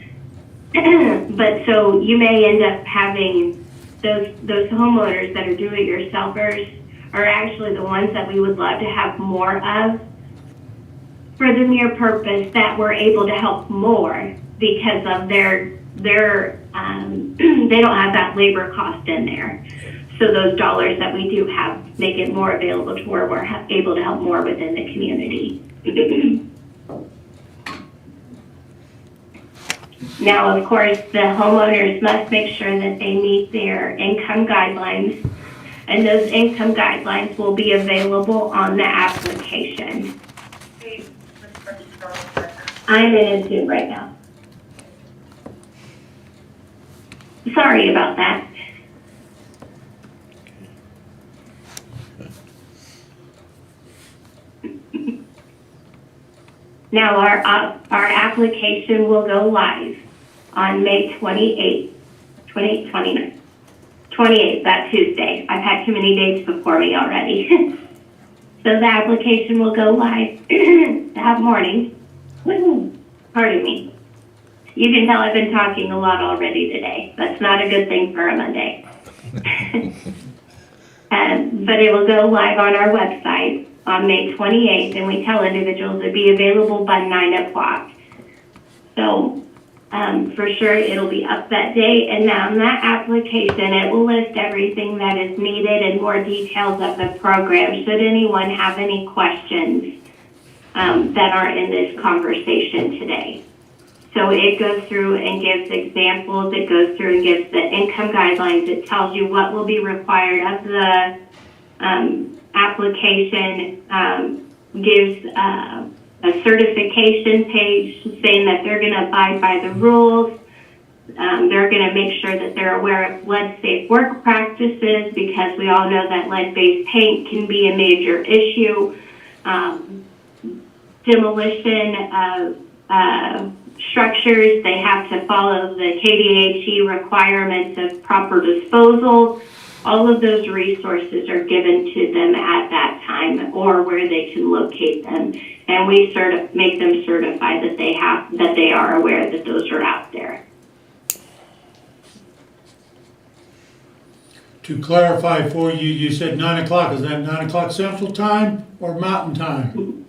did. But so you may end up having those homeowners that are do-it-yourselfers are actually the ones that we would love to have more of for the mere purpose that we're able to help more because of their they don't have that labor cost in there. So those dollars that we do have make it more available to where we're able to help more within the community. Now, of course, the homeowners must make sure that they meet their income guidelines, and those income guidelines will be available on the application. I'm in a Zoom right now. Sorry about that. Now, our application will go live on May 28th, 28th, that Tuesday. I've had too many dates before me already. So the application will go live that morning. Pardon me. You can tell I've been talking a lot already today. That's not a good thing for a Monday. But it will go live on our website on May 28th, and we tell individuals it'll be available by 9 o'clock. So for sure it'll be up that day, and on that application it will list everything that is needed and more details of the program should anyone have any questions that aren't in this conversation today. So it goes through and gives examples, it goes through and gives the income guidelines, it tells you what will be required of the application, gives a certification page saying that they're going to abide by the rules. They're going to make sure that they're aware of lead-safe work practices, because we all know that lead-based paint can be a major issue. Demolition of structures, they have to follow the KDHE requirements of proper disposal. All of those resources are given to them at that time, or where they can locate them, and we make them certify that they are aware that those are out there. To clarify for you, you said 9 o'clock. Is that 9 o'clock Central Time or Mountain Time?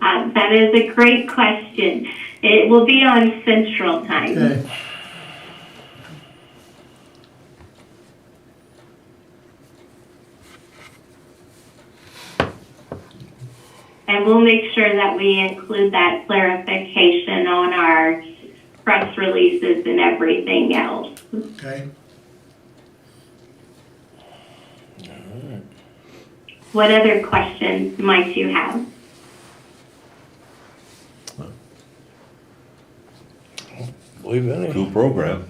That is a great question. It will be on Central Time. Okay. And we'll make sure that we include that clarification on our press releases and everything else. Okay. What other questions might you have? Believe any. Cool program.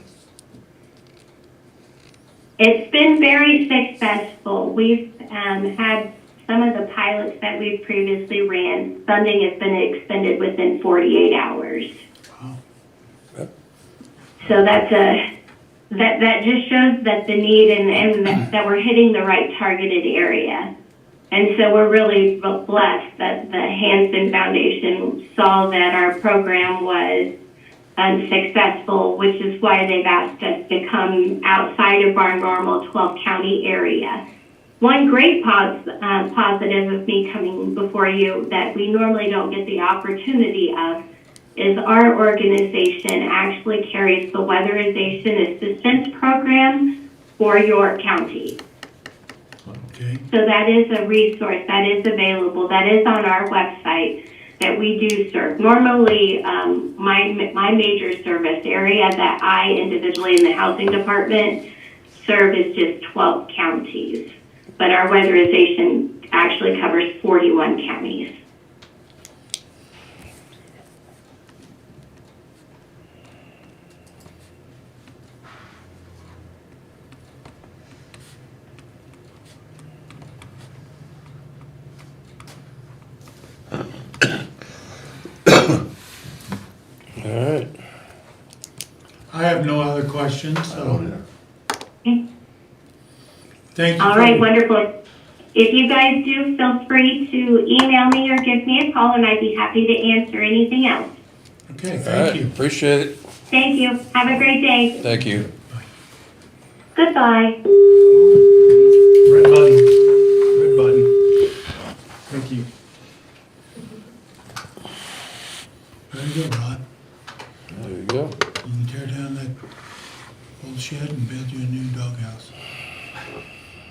It's been very successful. We've had some of the pilots that we've previously ran, funding has been expended within 48 hours. Wow. So that just shows that the need and that we're hitting the right targeted area. And so we're really blessed that the Hansen Foundation saw that our program was successful, which is why they've asked us to come outside of our normal 12-county area. One great positive of me coming before you that we normally don't get the opportunity of is our organization actually carries the weatherization assistance program for York County. Okay. So that is a resource that is available, that is on our website, that we do serve. Normally, my major service area that I individually in the housing department serve is just 12 counties. But our weatherization actually covers 41 counties. All right. I have no other questions, so Okay. thank you. All right, wonderful. If you guys do, feel free to email me or give me a call, and I'd be happy to answer anything else. Okay, All thank right. you. Appreciate it. Thank you. Have a great day. Thank you. Goodbye. Red button. Red button. Thank you. Very good, Rod. There you go. You can tear down that old shed and build you a new doghouse.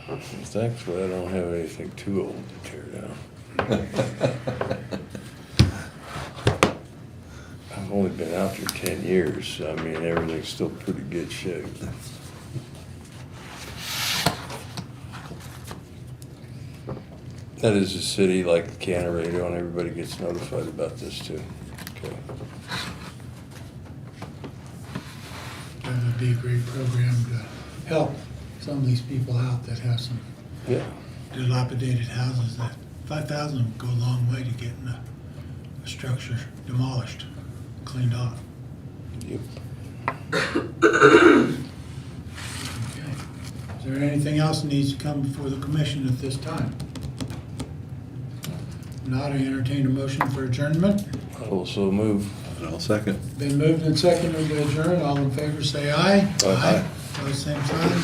Thankfully, I don't have anything too old to tear down. only been out there 10 years. I mean, everything's still pretty good shape. That is a city like Canada Radio, and everybody gets notified about this too. Okay. That would be a great program to help some of these people out that have some Yeah. dilapidated houses. That 5,000 would go a long way to getting a structure demolished, cleaned off. Yep. Okay. Is there anything else that needs to come before the commission at this time? Not, I entertain a motion for adjournment. I also move. I'll second. Been moved and seconded to adjourn. All in favor, say aye. Aye. Pose same sign.